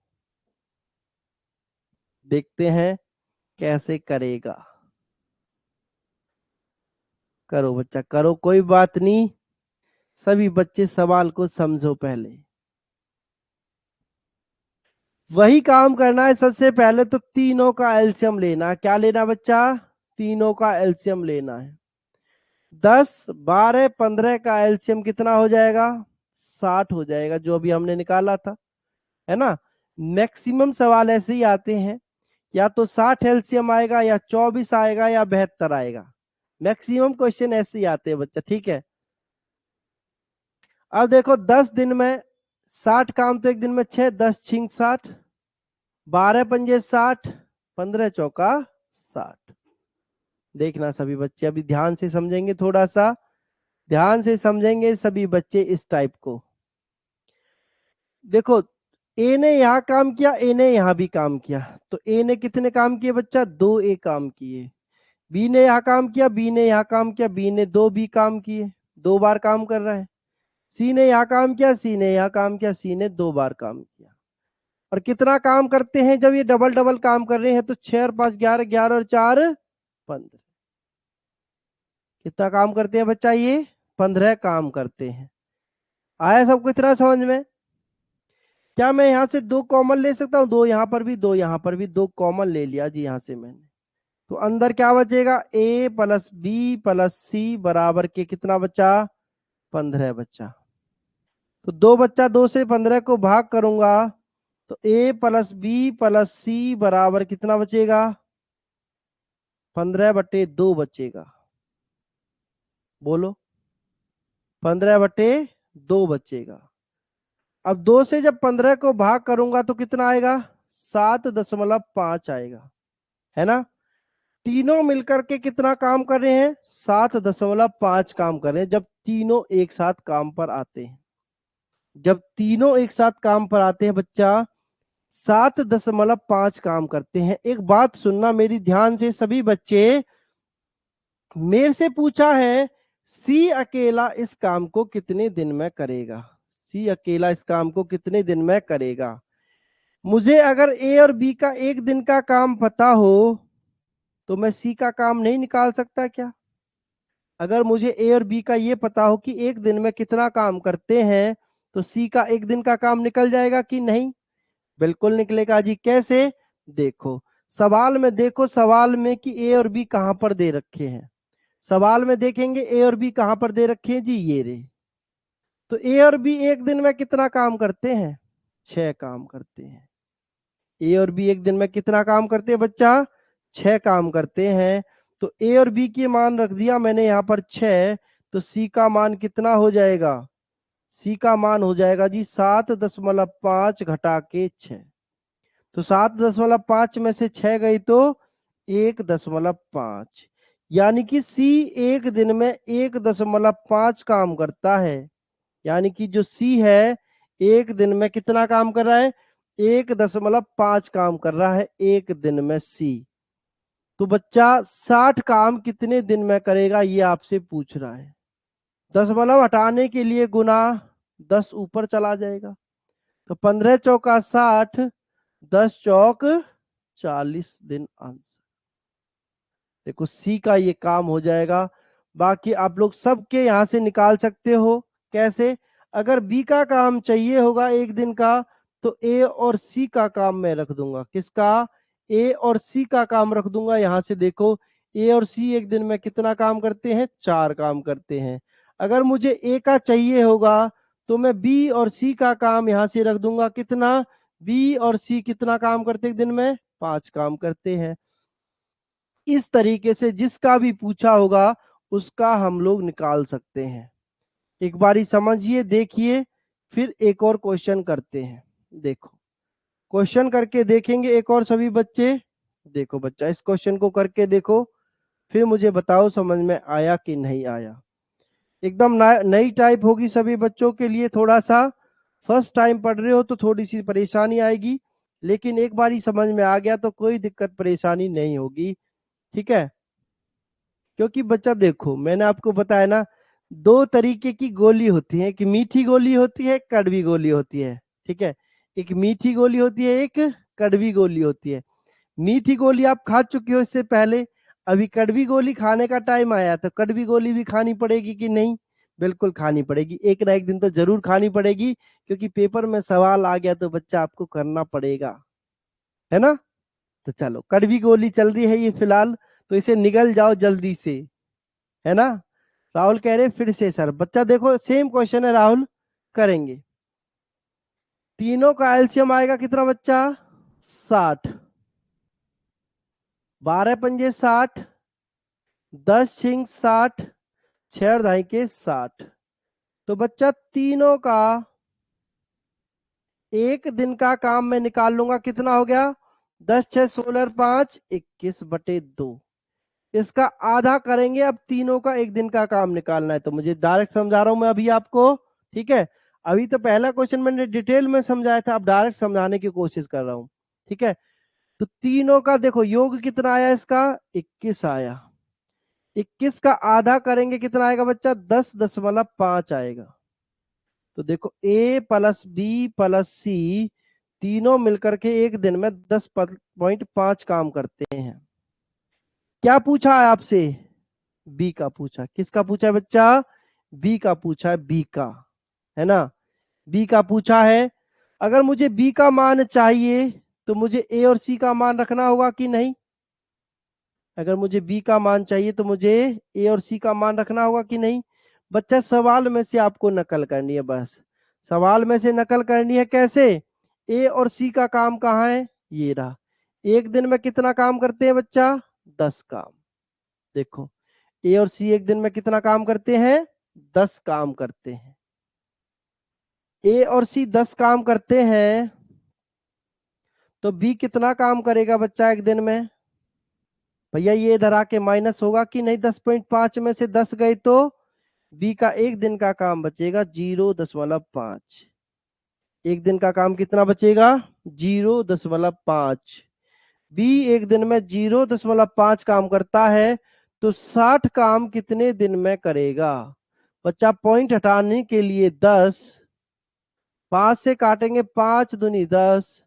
देखते हैं कैसे करेगा। करो बच्चा करो, कोई बात नहीं। सभी बच्चे सवाल को समझो पहले। वही काम करना है। सबसे पहले तो तीनों का एलसीएम लेना है। क्या लेना बच्चा? तीनों का एलसीएम लेना है। 10, 12, 15 का एलसीएम कितना हो जाएगा? 60 हो जाएगा, जो अभी हमने निकाला था, है ना। मैक्सिमम सवाल ऐसे ही आते हैं, या तो 60 एलसीएम आएगा, या 24 आएगा, या 72 आएगा। मैक्सिमम क्वेश्चन ऐसे ही आते हैं बच्चा, ठीक है। अब देखो 10 दिन में 60 काम, तो एक दिन में 6, 10 छिंग 60, 12 पंजे 60, 15 चौका 60। देखना सभी बच्चे अभी ध्यान से समझेंगे, थोड़ा सा ध्यान से समझेंगे सभी बच्चे इस टाइप को। देखो ए ने यहां काम किया, ए ने यहां भी काम किया, तो ए ने कितने काम किए बच्चा? 2 ए काम किए। बी ने यहां काम किया, बी ने यहां काम किया, बी ने 2 बी काम किए, 2 बार काम कर रहा है। सी ने यहां काम किया, सी ने यहां काम किया, सी ने 2 बार काम किया। और कितना काम करते हैं जब ये डबल डबल काम कर रहे हैं? तो 6 और 5 11, 11 और 4 15। कितना काम करते हैं बच्चा? ये 15 काम करते हैं। आया सबको इतना समझ में? क्या मैं यहां से 2 कॉमन ले सकता हूं? 2 यहां पर भी, 2 यहां पर भी, 2 कॉमन ले लिया जी यहां से मैंने। तो अंदर क्या बचेगा? a प्लस बी प्लस सी बराबर के कितना बचा? 15 बच्चा। तो 2 बच्चा, 2 से 15 को भाग करूंगा तो a प्लस बी प्लस सी बराबर कितना बचेगा? 15/2 बचेगा। बोलो, 15/2 बचेगा। अब 2 से जब 15 को भाग करूंगा तो कितना आएगा? 7.5 आएगा, है ना। तीनों मिलकर के कितना काम कर रहे हैं? 7.5 काम कर रहे हैं, जब तीनों एक साथ काम पर आते हैं। जब तीनों एक साथ काम पर आते हैं बच्चा, 7.5 काम करते हैं। एक बात सुनना मेरी ध्यान से सभी बच्चे, मेरे से पूछा है सी अकेला इस काम को कितने दिन में करेगा? सी अकेला इस काम को कितने दिन में करेगा? मुझे अगर ए और बी का एक दिन का काम पता हो तो मैं सी का काम नहीं निकाल सकता क्या? अगर मुझे ए और बी का ये पता हो कि एक दिन में कितना काम करते हैं, तो सी का एक दिन का काम निकल जाएगा कि नहीं? बिल्कुल निकलेगा जी। कैसे? देखो सवाल में, देखो सवाल में कि ए और बी कहां पर दे रखे हैं। सवाल में देखेंगे ए और बी कहां पर दे रखे हैं जी, ये रे। तो ए और बी एक दिन में कितना काम करते हैं? 6 काम करते हैं। ए और बी एक दिन में कितना काम करते हैं बच्चा? 6 काम करते हैं। तो ए और बी के मान रख दिया मैंने यहाँ पर 6, तो सी का मान कितना हो जाएगा? सी का मान हो जाएगा जी 7.5 घटा के 6। तो 7.5 में से 6 गई तो 1.5, यानी कि सी एक दिन में 1.5 काम करता है। यानी कि जो सी है एक दिन में कितना काम कर रहा है? 1.5 काम कर रहा है एक दिन में सी। तो बच्चा 60 काम कितने दिन में करेगा ये आपसे पूछ रहा है। दशमलव हटाने के लिए गुना 10 ऊपर चला जाएगा, तो 15 चौका 60, 10 चौक 40 दिन आंसर। देखो सी का ये काम हो जाएगा। बाकी आप लोग सबके यहां से निकाल सकते हो। कैसे? अगर बी का काम चाहिए होगा एक दिन का, तो ए और सी का काम मैं रख दूंगा। किसका? ए और सी का काम रख दूंगा। यहां से देखो ए और सी एक दिन में कितना काम करते हैं? 4 काम करते हैं। अगर मुझे ए का चाहिए होगा तो मैं बी और सी का काम यहां से रख दूंगा। कितना? बी और सी कितना काम करते एक दिन में? 5 काम करते हैं। इस तरीके से जिसका भी पूछा होगा उसका हम लोग निकाल सकते हैं। एक बारी समझिए, देखिए, फिर एक और क्वेश्चन करते हैं। देखो क्वेश्चन करके देखेंगे एक और सभी बच्चे। देखो बच्चा इस क्वेश्चन को करके देखो, फिर मुझे बताओ समझ में आया कि नहीं आया। एकदम नई टाइप होगी सभी बच्चों के लिए। थोड़ा सा फर्स्ट टाइम पढ़ रहे हो तो थोड़ी सी परेशानी आएगी, लेकिन एक बारी समझ में आ गया तो कोई दिक्कत परेशानी नहीं होगी, ठीक है। क्योंकि बच्चा देखो मैंने आपको बताया ना, 2 तरीके की गोली होती है, एक मीठी गोली होती है, एक कड़वी गोली होती है, ठीक है। एक मीठी गोली होती है, एक कड़वी गोली होती है। मीठी गोली आप खा चुके हो इससे पहले, अभी कड़वी गोली खाने का टाइम आया तो कड़वी गोली भी खानी पड़ेगी कि नहीं? बिल्कुल खानी पड़ेगी, एक ना एक दिन तो जरूर खानी पड़ेगी, क्योंकि पेपर में सवाल आ गया तो बच्चा आपको करना पड़ेगा, है ना। तो चलो, कड़वी गोली चल रही है ये फिलहाल, तो इसे निगल जाओ जल्दी से, है ना। राहुल कह रहे फिर से सर, बच्चा देखो सेम क्वेश्चन है राहुल, करेंगे। तीनों का एलसीएम आएगा कितना बच्चा, 60, 12 पंजे 60, 10 छिंग 60, 6 और ढाई के 60। तो बच्चा तीनों का एक दिन का काम मैं निकाल लूंगा, कितना हो गया, 10 6 16 5 21/2। इसका आधा करेंगे, अब तीनों का एक दिन का काम निकालना है, तो मुझे डायरेक्ट समझा रहा हूं मैं अभी आपको, ठीक है। अभी तो पहला क्वेश्चन मैंने डिटेल में समझाया था, अब डायरेक्ट समझाने की कोशिश कर रहा हूं, ठीक है। तो तीनों का देखो योग कितना आया, इसका 21 आया, 21 का आधा करेंगे कितना आएगा बच्चा, 10.5 आएगा। तो देखो ए प्लस बी प्लस सी तीनों मिलकर के एक दिन में 10.5 काम करते हैं। क्या पूछा है आपसे, बी का पूछा, किसका पूछा है बच्चा, बी का पूछा है, बी का, है ना, बी का पूछा है। अगर मुझे बी का मान चाहिए तो मुझे ए और सी का मान रखना होगा कि नहीं, अगर मुझे बी का मान चाहिए तो मुझे ए और सी का मान रखना होगा कि नहीं। बच्चा सवाल में से आपको नकल करनी है, बस सवाल में से नकल करनी है, कैसे, ए और सी का काम कहाँ है, ये रहा। एक दिन में कितना काम करते हैं बच्चा, 10 काम। देखो ए और सी एक दिन में कितना काम करते हैं, 10 काम करते हैं। ए और सी 10 काम करते हैं, तो बी कितना काम करेगा बच्चा एक दिन में, भैया ये इधर आके माइनस होगा कि नहीं, 10.5 में से 10 गए तो बी का एक दिन का काम बचेगा 0.5। एक दिन का काम कितना बचेगा, 0.5। बी एक दिन में 0.5 काम करता है, तो 60 काम कितने दिन में करेगा। बच्चा पॉइंट हटाने के लिए 10, 5 से काटेंगे 5 दूनी 10,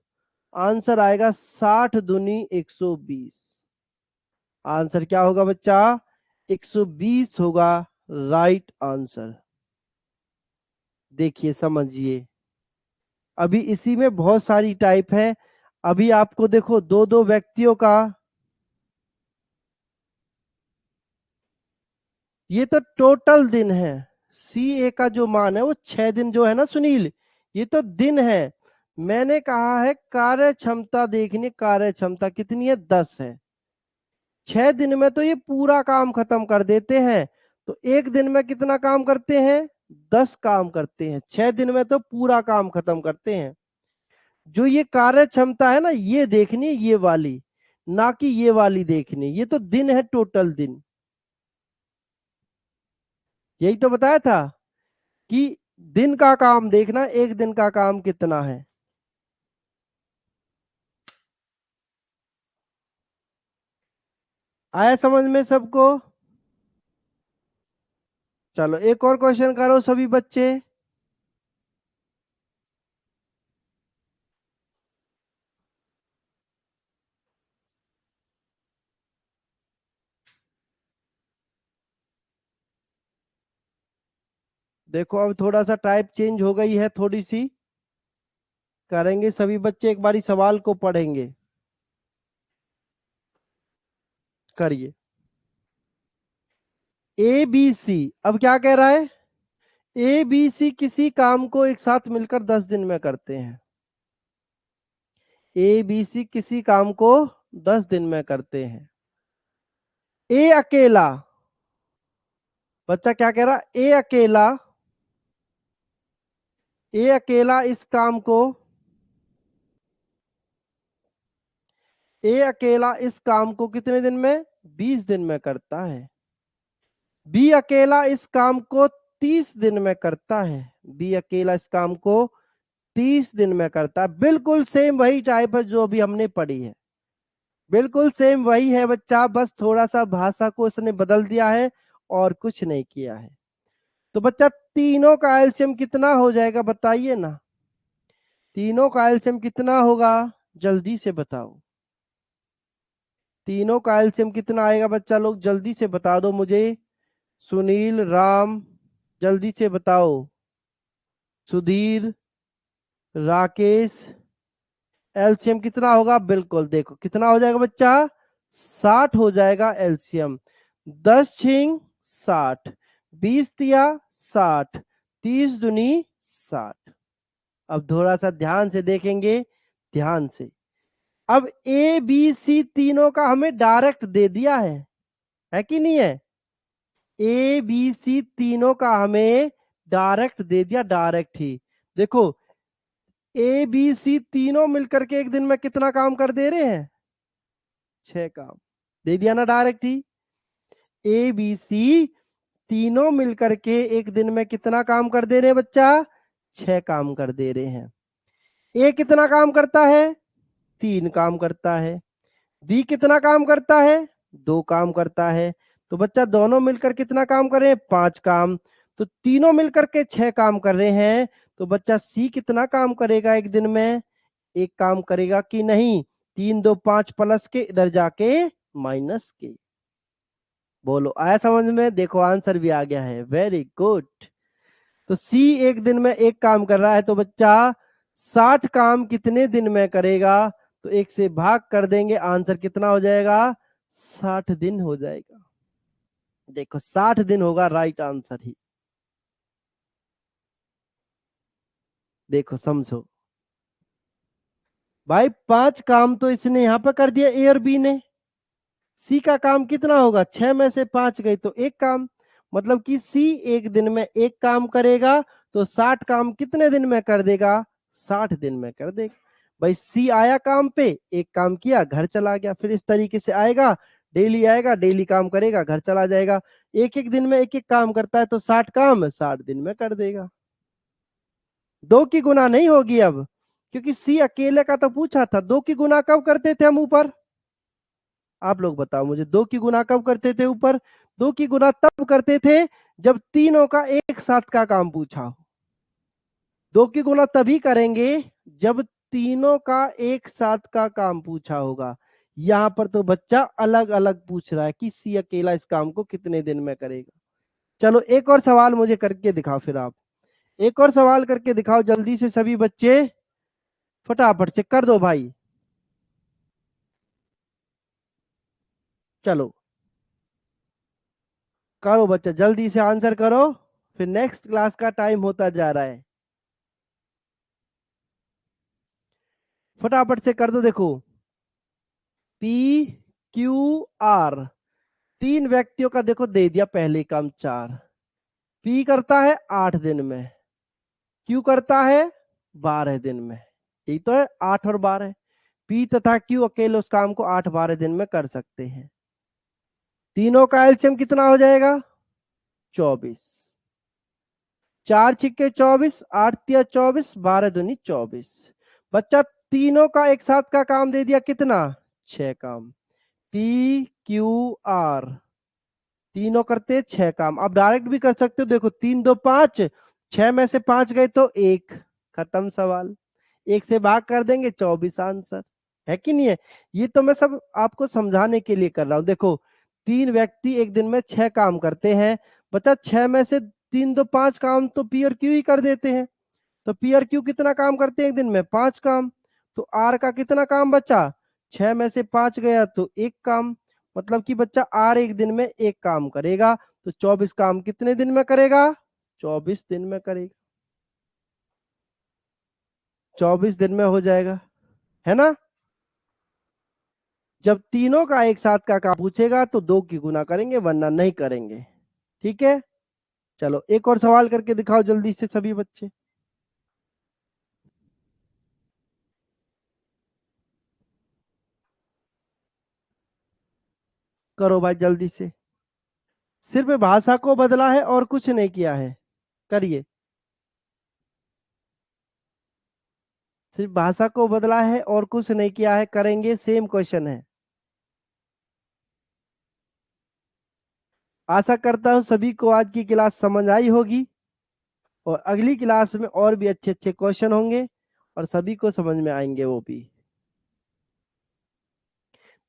आंसर आएगा 60 दूनी 120। आंसर क्या होगा बच्चा, 120 होगा राइट आंसर। देखिए समझिए, अभी इसी में बहुत सारी टाइप है। अभी आपको देखो दो दो व्यक्तियों का, ये तो टोटल दिन है, सी ए का जो मान है वो 6 दिन जो है ना सुनील, ये तो दिन है। मैंने कहा है कार्य क्षमता देखनी, कार्य क्षमता कितनी है, 10 है। 6 दिन में तो ये पूरा काम खत्म कर देते हैं, तो एक दिन में कितना काम करते हैं, 10 काम करते हैं। 6 दिन में तो पूरा काम खत्म करते हैं। जो ये कार्य क्षमता है ना, ये देखनी, ये वाली, ना कि ये वाली देखनी, ये तो दिन है, टोटल दिन। यही तो बताया था कि दिन का काम देखना, एक दिन का काम कितना है। आया समझ में सबको। चलो एक और क्वेश्चन करो सभी बच्चे। देखो अब थोड़ा सा टाइप चेंज हो गई है थोड़ी सी, करेंगे सभी बच्चे, एक बारी सवाल को पढ़ेंगे, करिए। ए बी सी, अब क्या कह रहा है, ए बी सी किसी काम को एक साथ मिलकर 10 दिन में करते हैं। ए बी सी किसी काम को 10 दिन में करते हैं। ए अकेला, बच्चा क्या कह रहा, ए अकेला इस काम को, ए अकेला इस काम को कितने दिन में, 20 दिन में करता है। बी अकेला इस काम को 30 दिन में करता है। बी अकेला इस काम को 30 दिन में करता है। बिल्कुल सेम वही टाइप है जो अभी हमने पढ़ी है, बिल्कुल सेम वही है बच्चा, बस थोड़ा सा भाषा को इसने बदल दिया है और कुछ नहीं किया है। तो बच्चा तीनों का एलसीएम कितना हो जाएगा बताइए ना, तीनों का एलसीएम कितना होगा, जल्दी से बताओ। तीनों का एलसीएम कितना आएगा बच्चा, लोग जल्दी से बता दो मुझे। सुनील, राम, जल्दी से बताओ। सुधीर, राकेश, एलसीएम कितना होगा? बिल्कुल देखो कितना हो जाएगा बच्चा, 60 हो जाएगा एलसीएम। 10 छिंग 60, 20 तिया 60, 30 दुनी 60। अब थोड़ा सा ध्यान से देखेंगे, ध्यान से। अब ए बी सी तीनों का हमें डायरेक्ट दे दिया है कि नहीं है? ए बी सी तीनों का हमें डायरेक्ट दे दिया, डायरेक्ट ही। देखो ए बी सी तीनों मिलकर के एक दिन में कितना काम कर दे रहे हैं? 6 काम दे दिया ना direct he. A B C तीनों मिलकर के एक दिन में कितना काम कर दे रहे हैं बच्चा? 6 काम कर दे रहे हैं। ए कितना काम करता है? 3 काम करता है। बी कितना काम करता है? 2 काम करता है। तो बच्चा दोनों मिलकर कितना काम कर रहे हैं? 5 काम। तो तीनों मिलकर के 6 काम कर रहे हैं। तो बच्चा सी कितना काम करेगा एक दिन में? 1 काम करेगा कि नहीं? 3 2 5 प्लस के इधर जाके माइनस के। बोलो आया समझ में? देखो आंसर भी आ गया है, वेरी गुड। तो सी एक दिन में 1 काम कर रहा है, तो बच्चा 60 काम कितने दिन में करेगा? तो 1 से भाग कर देंगे, आंसर कितना हो जाएगा? 60 दिन हो जाएगा। देखो 60 दिन होगा राइट आंसर ही। देखो समझो भाई, 5 काम तो इसने यहां पर कर दिया ए और बी ने। सी का काम कितना होगा? 6 में से 5 गई तो 1 काम, मतलब कि सी एक दिन में 1 काम करेगा। तो 60 काम कितने दिन में कर देगा? 60 दिन में कर देगा। भाई सी आया काम पे, 1 काम किया, घर चला गया। फिर इस तरीके से आएगा, डेली काम करेगा, घर चला जाएगा। एक एक दिन में एक एक काम करता है, तो 60 काम 60 दिन में कर देगा। 2 की गुना नहीं होगी अब, क्योंकि सी अकेले का तो पूछा था। 2 की गुना कब करते थे हम ऊपर? आप लोग बताओ मुझे, 2 की गुना कब करते थे ऊपर? 2 की गुना तब करते थे जब तीनों का एक साथ का काम पूछा हो। 2 की गुना तभी करेंगे जब तीनों का एक साथ का काम पूछा होगा। यहाँ पर तो बच्चा अलग अलग पूछ रहा है कि सी अकेला इस काम को कितने दिन में करेगा। चलो एक और सवाल मुझे करके दिखाओ, फिर आप एक और सवाल करके दिखाओ जल्दी से सभी बच्चे, फटाफट से कर दो भाई। चलो करो बच्चा, जल्दी से आंसर करो, फिर नेक्स्ट क्लास का टाइम होता जा रहा है। फटाफट से कर दो। देखो पी क्यू आर, 3 व्यक्तियों का देखो दे दिया पहले काम 4। पी करता है 8 दिन में, क्यू करता है 12 दिन में। यही तो है 8 और 12। पी तथा क्यू अकेले उस काम को 8-12 दिन में कर सकते हैं। तीनों का एलसीएम कितना हो जाएगा? 24। 4 छिक्के 24, 8 तिया 24, 12 दूनी 24। बच्चा तीनों का एक साथ का काम दे दिया कितना? 6 काम। पी क्यू आर तीनों करते 6 काम। अब डायरेक्ट भी कर सकते हो, देखो 3 2 5, 6 में से 5 गए तो 1, खत्म सवाल। 1 से भाग कर देंगे, 24 आंसर है कि नहीं है? ये तो मैं सब आपको समझाने के लिए कर रहा हूं। देखो 3 व्यक्ति एक दिन में 6 काम करते हैं। बच्चा 6 में से 3 2 5 काम तो पी और क्यू ही कर देते हैं। तो पी और क्यू कितना काम करते हैं एक दिन में? 5 काम। तो आर का कितना काम बचा? 6 में से 5 गया तो 1 काम, मतलब कि बच्चा आर एक दिन में 1 काम करेगा। तो 24 काम कितने दिन में करेगा? 24 दिन में करेगा। 24 दिन में हो जाएगा, है ना? जब तीनों का एक साथ का काम पूछेगा तो 2 की गुना करेंगे, वरना नहीं करेंगे। ठीक है, चलो एक और सवाल करके दिखाओ जल्दी से सभी बच्चे। करो भाई जल्दी से। सिर्फ भाषा को बदला है और कुछ नहीं किया है, करिए। सिर्फ भाषा को बदला है और कुछ नहीं किया है, करेंगे, सेम क्वेश्चन है। आशा करता हूं सभी को आज की क्लास समझ आई होगी, और अगली क्लास में और भी अच्छे अच्छे क्वेश्चन होंगे और सभी को समझ में आएंगे वो भी।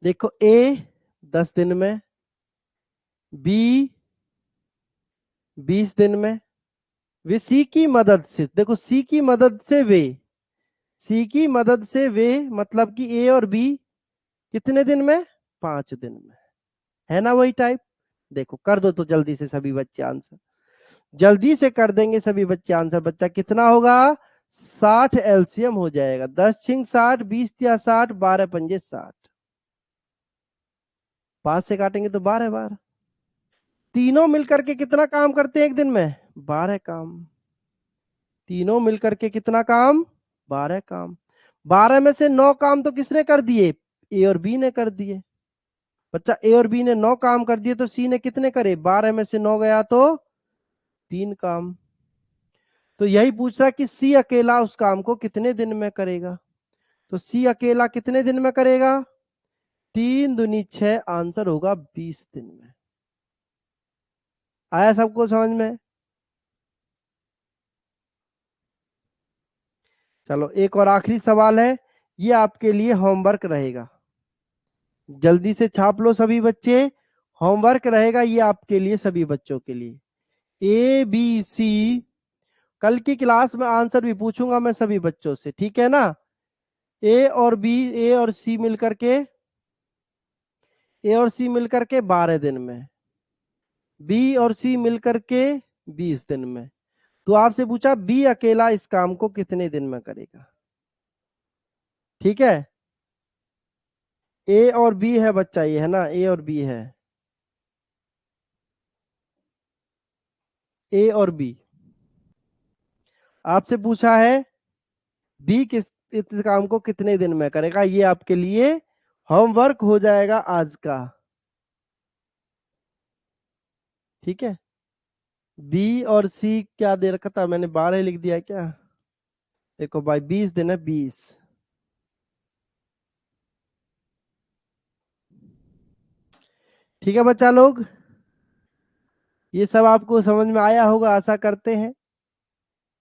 देखो ए 10 दिन में, बी 20 दिन में, वे सी की मदद से, देखो सी की मदद से वे, सी की मदद से वे मतलब कि ए और बी कितने दिन में, 5 दिन में, है ना वही टाइप। देखो कर दो तो जल्दी से सभी बच्चे आंसर, जल्दी से कर देंगे सभी बच्चे आंसर। बच्चा कितना होगा, 60 एलसीएम हो जाएगा। 10 छिंग 60, 20 या 60, 12 पंजे 60, 5 से काटेंगे तो 12 12। तीनों मिलकर के कितना काम करते हैं एक दिन में, 12 काम। तीनों मिलकर के कितना काम, 12 काम। 12 में से 9 काम तो किसने कर दिए, ए और बी ने कर दिए। बच्चा ए और बी ने 9 काम कर दिए तो सी ने कितने करे, 12 में से 9 गया तो 3 काम। तो यही पूछ रहा कि सी अकेला उस काम को कितने दिन में करेगा। तो सी अकेला कितने दिन में करेगा, 3 दूनी 6, आंसर होगा 20 दिन में। आया सबको समझ में। चलो एक और आखिरी सवाल है, ये आपके लिए होमवर्क रहेगा, जल्दी से छाप लो सभी बच्चे। होमवर्क रहेगा ये आपके लिए, सभी बच्चों के लिए। ए बी सी, कल की क्लास में आंसर भी पूछूंगा मैं सभी बच्चों से, ठीक है ना। ए और बी, ए और सी मिलकर के, ए और सी मिलकर के 12 दिन में, बी और सी मिलकर के 20 दिन में। तो आपसे पूछा बी अकेला इस काम को कितने दिन में करेगा, ठीक है। ए और बी है बच्चा, ये है ना, ए और बी है, ए और बी। आपसे पूछा है बी किस इस काम को कितने दिन में करेगा, ये आपके लिए होमवर्क हो जाएगा आज का, ठीक है। बी और सी क्या दे रखा था मैंने, 12 लिख दिया क्या, देखो भाई 20 दिन है, 20। ठीक है बच्चा लोग, ये सब आपको समझ में आया होगा आशा करते हैं।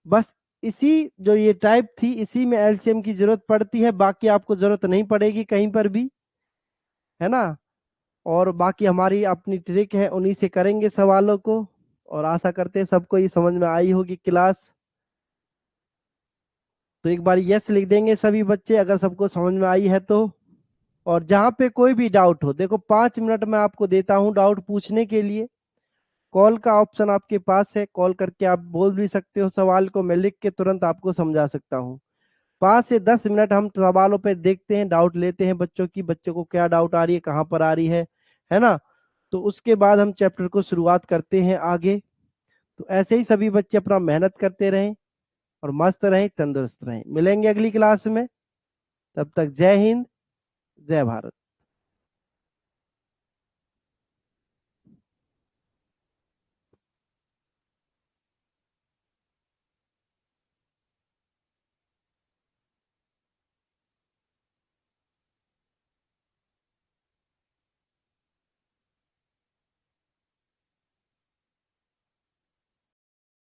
बस इसी जो ये टाइप थी इसी में एलसीएम की जरूरत पड़ती है, बाकी आपको जरूरत नहीं पड़ेगी कहीं पर भी, है ना। और बाकी हमारी अपनी ट्रिक है, उन्हीं से करेंगे सवालों को। और आशा करते हैं सबको ये समझ में आई होगी क्लास। तो एक बार यस लिख देंगे सभी बच्चे अगर सबको समझ में आई है तो। और जहां पे कोई भी डाउट हो, देखो 5 मिनट में आपको देता हूं डाउट पूछने के लिए। कॉल का ऑप्शन आपके पास है, कॉल करके आप बोल भी सकते हो सवाल को, मैं लिख के तुरंत आपको समझा सकता हूँ। 5 से 10 मिनट हम सवालों पे देखते हैं, डाउट लेते हैं बच्चों की, बच्चों को क्या डाउट आ रही है, कहाँ पर आ रही है ना। तो उसके बाद हम चैप्टर को शुरुआत करते हैं आगे। तो ऐसे ही सभी बच्चे अपना मेहनत करते रहें और मस्त रहें, तंदुरुस्त रहें। मिलेंगे अगली क्लास में, तब तक जय हिंद, जय भारत।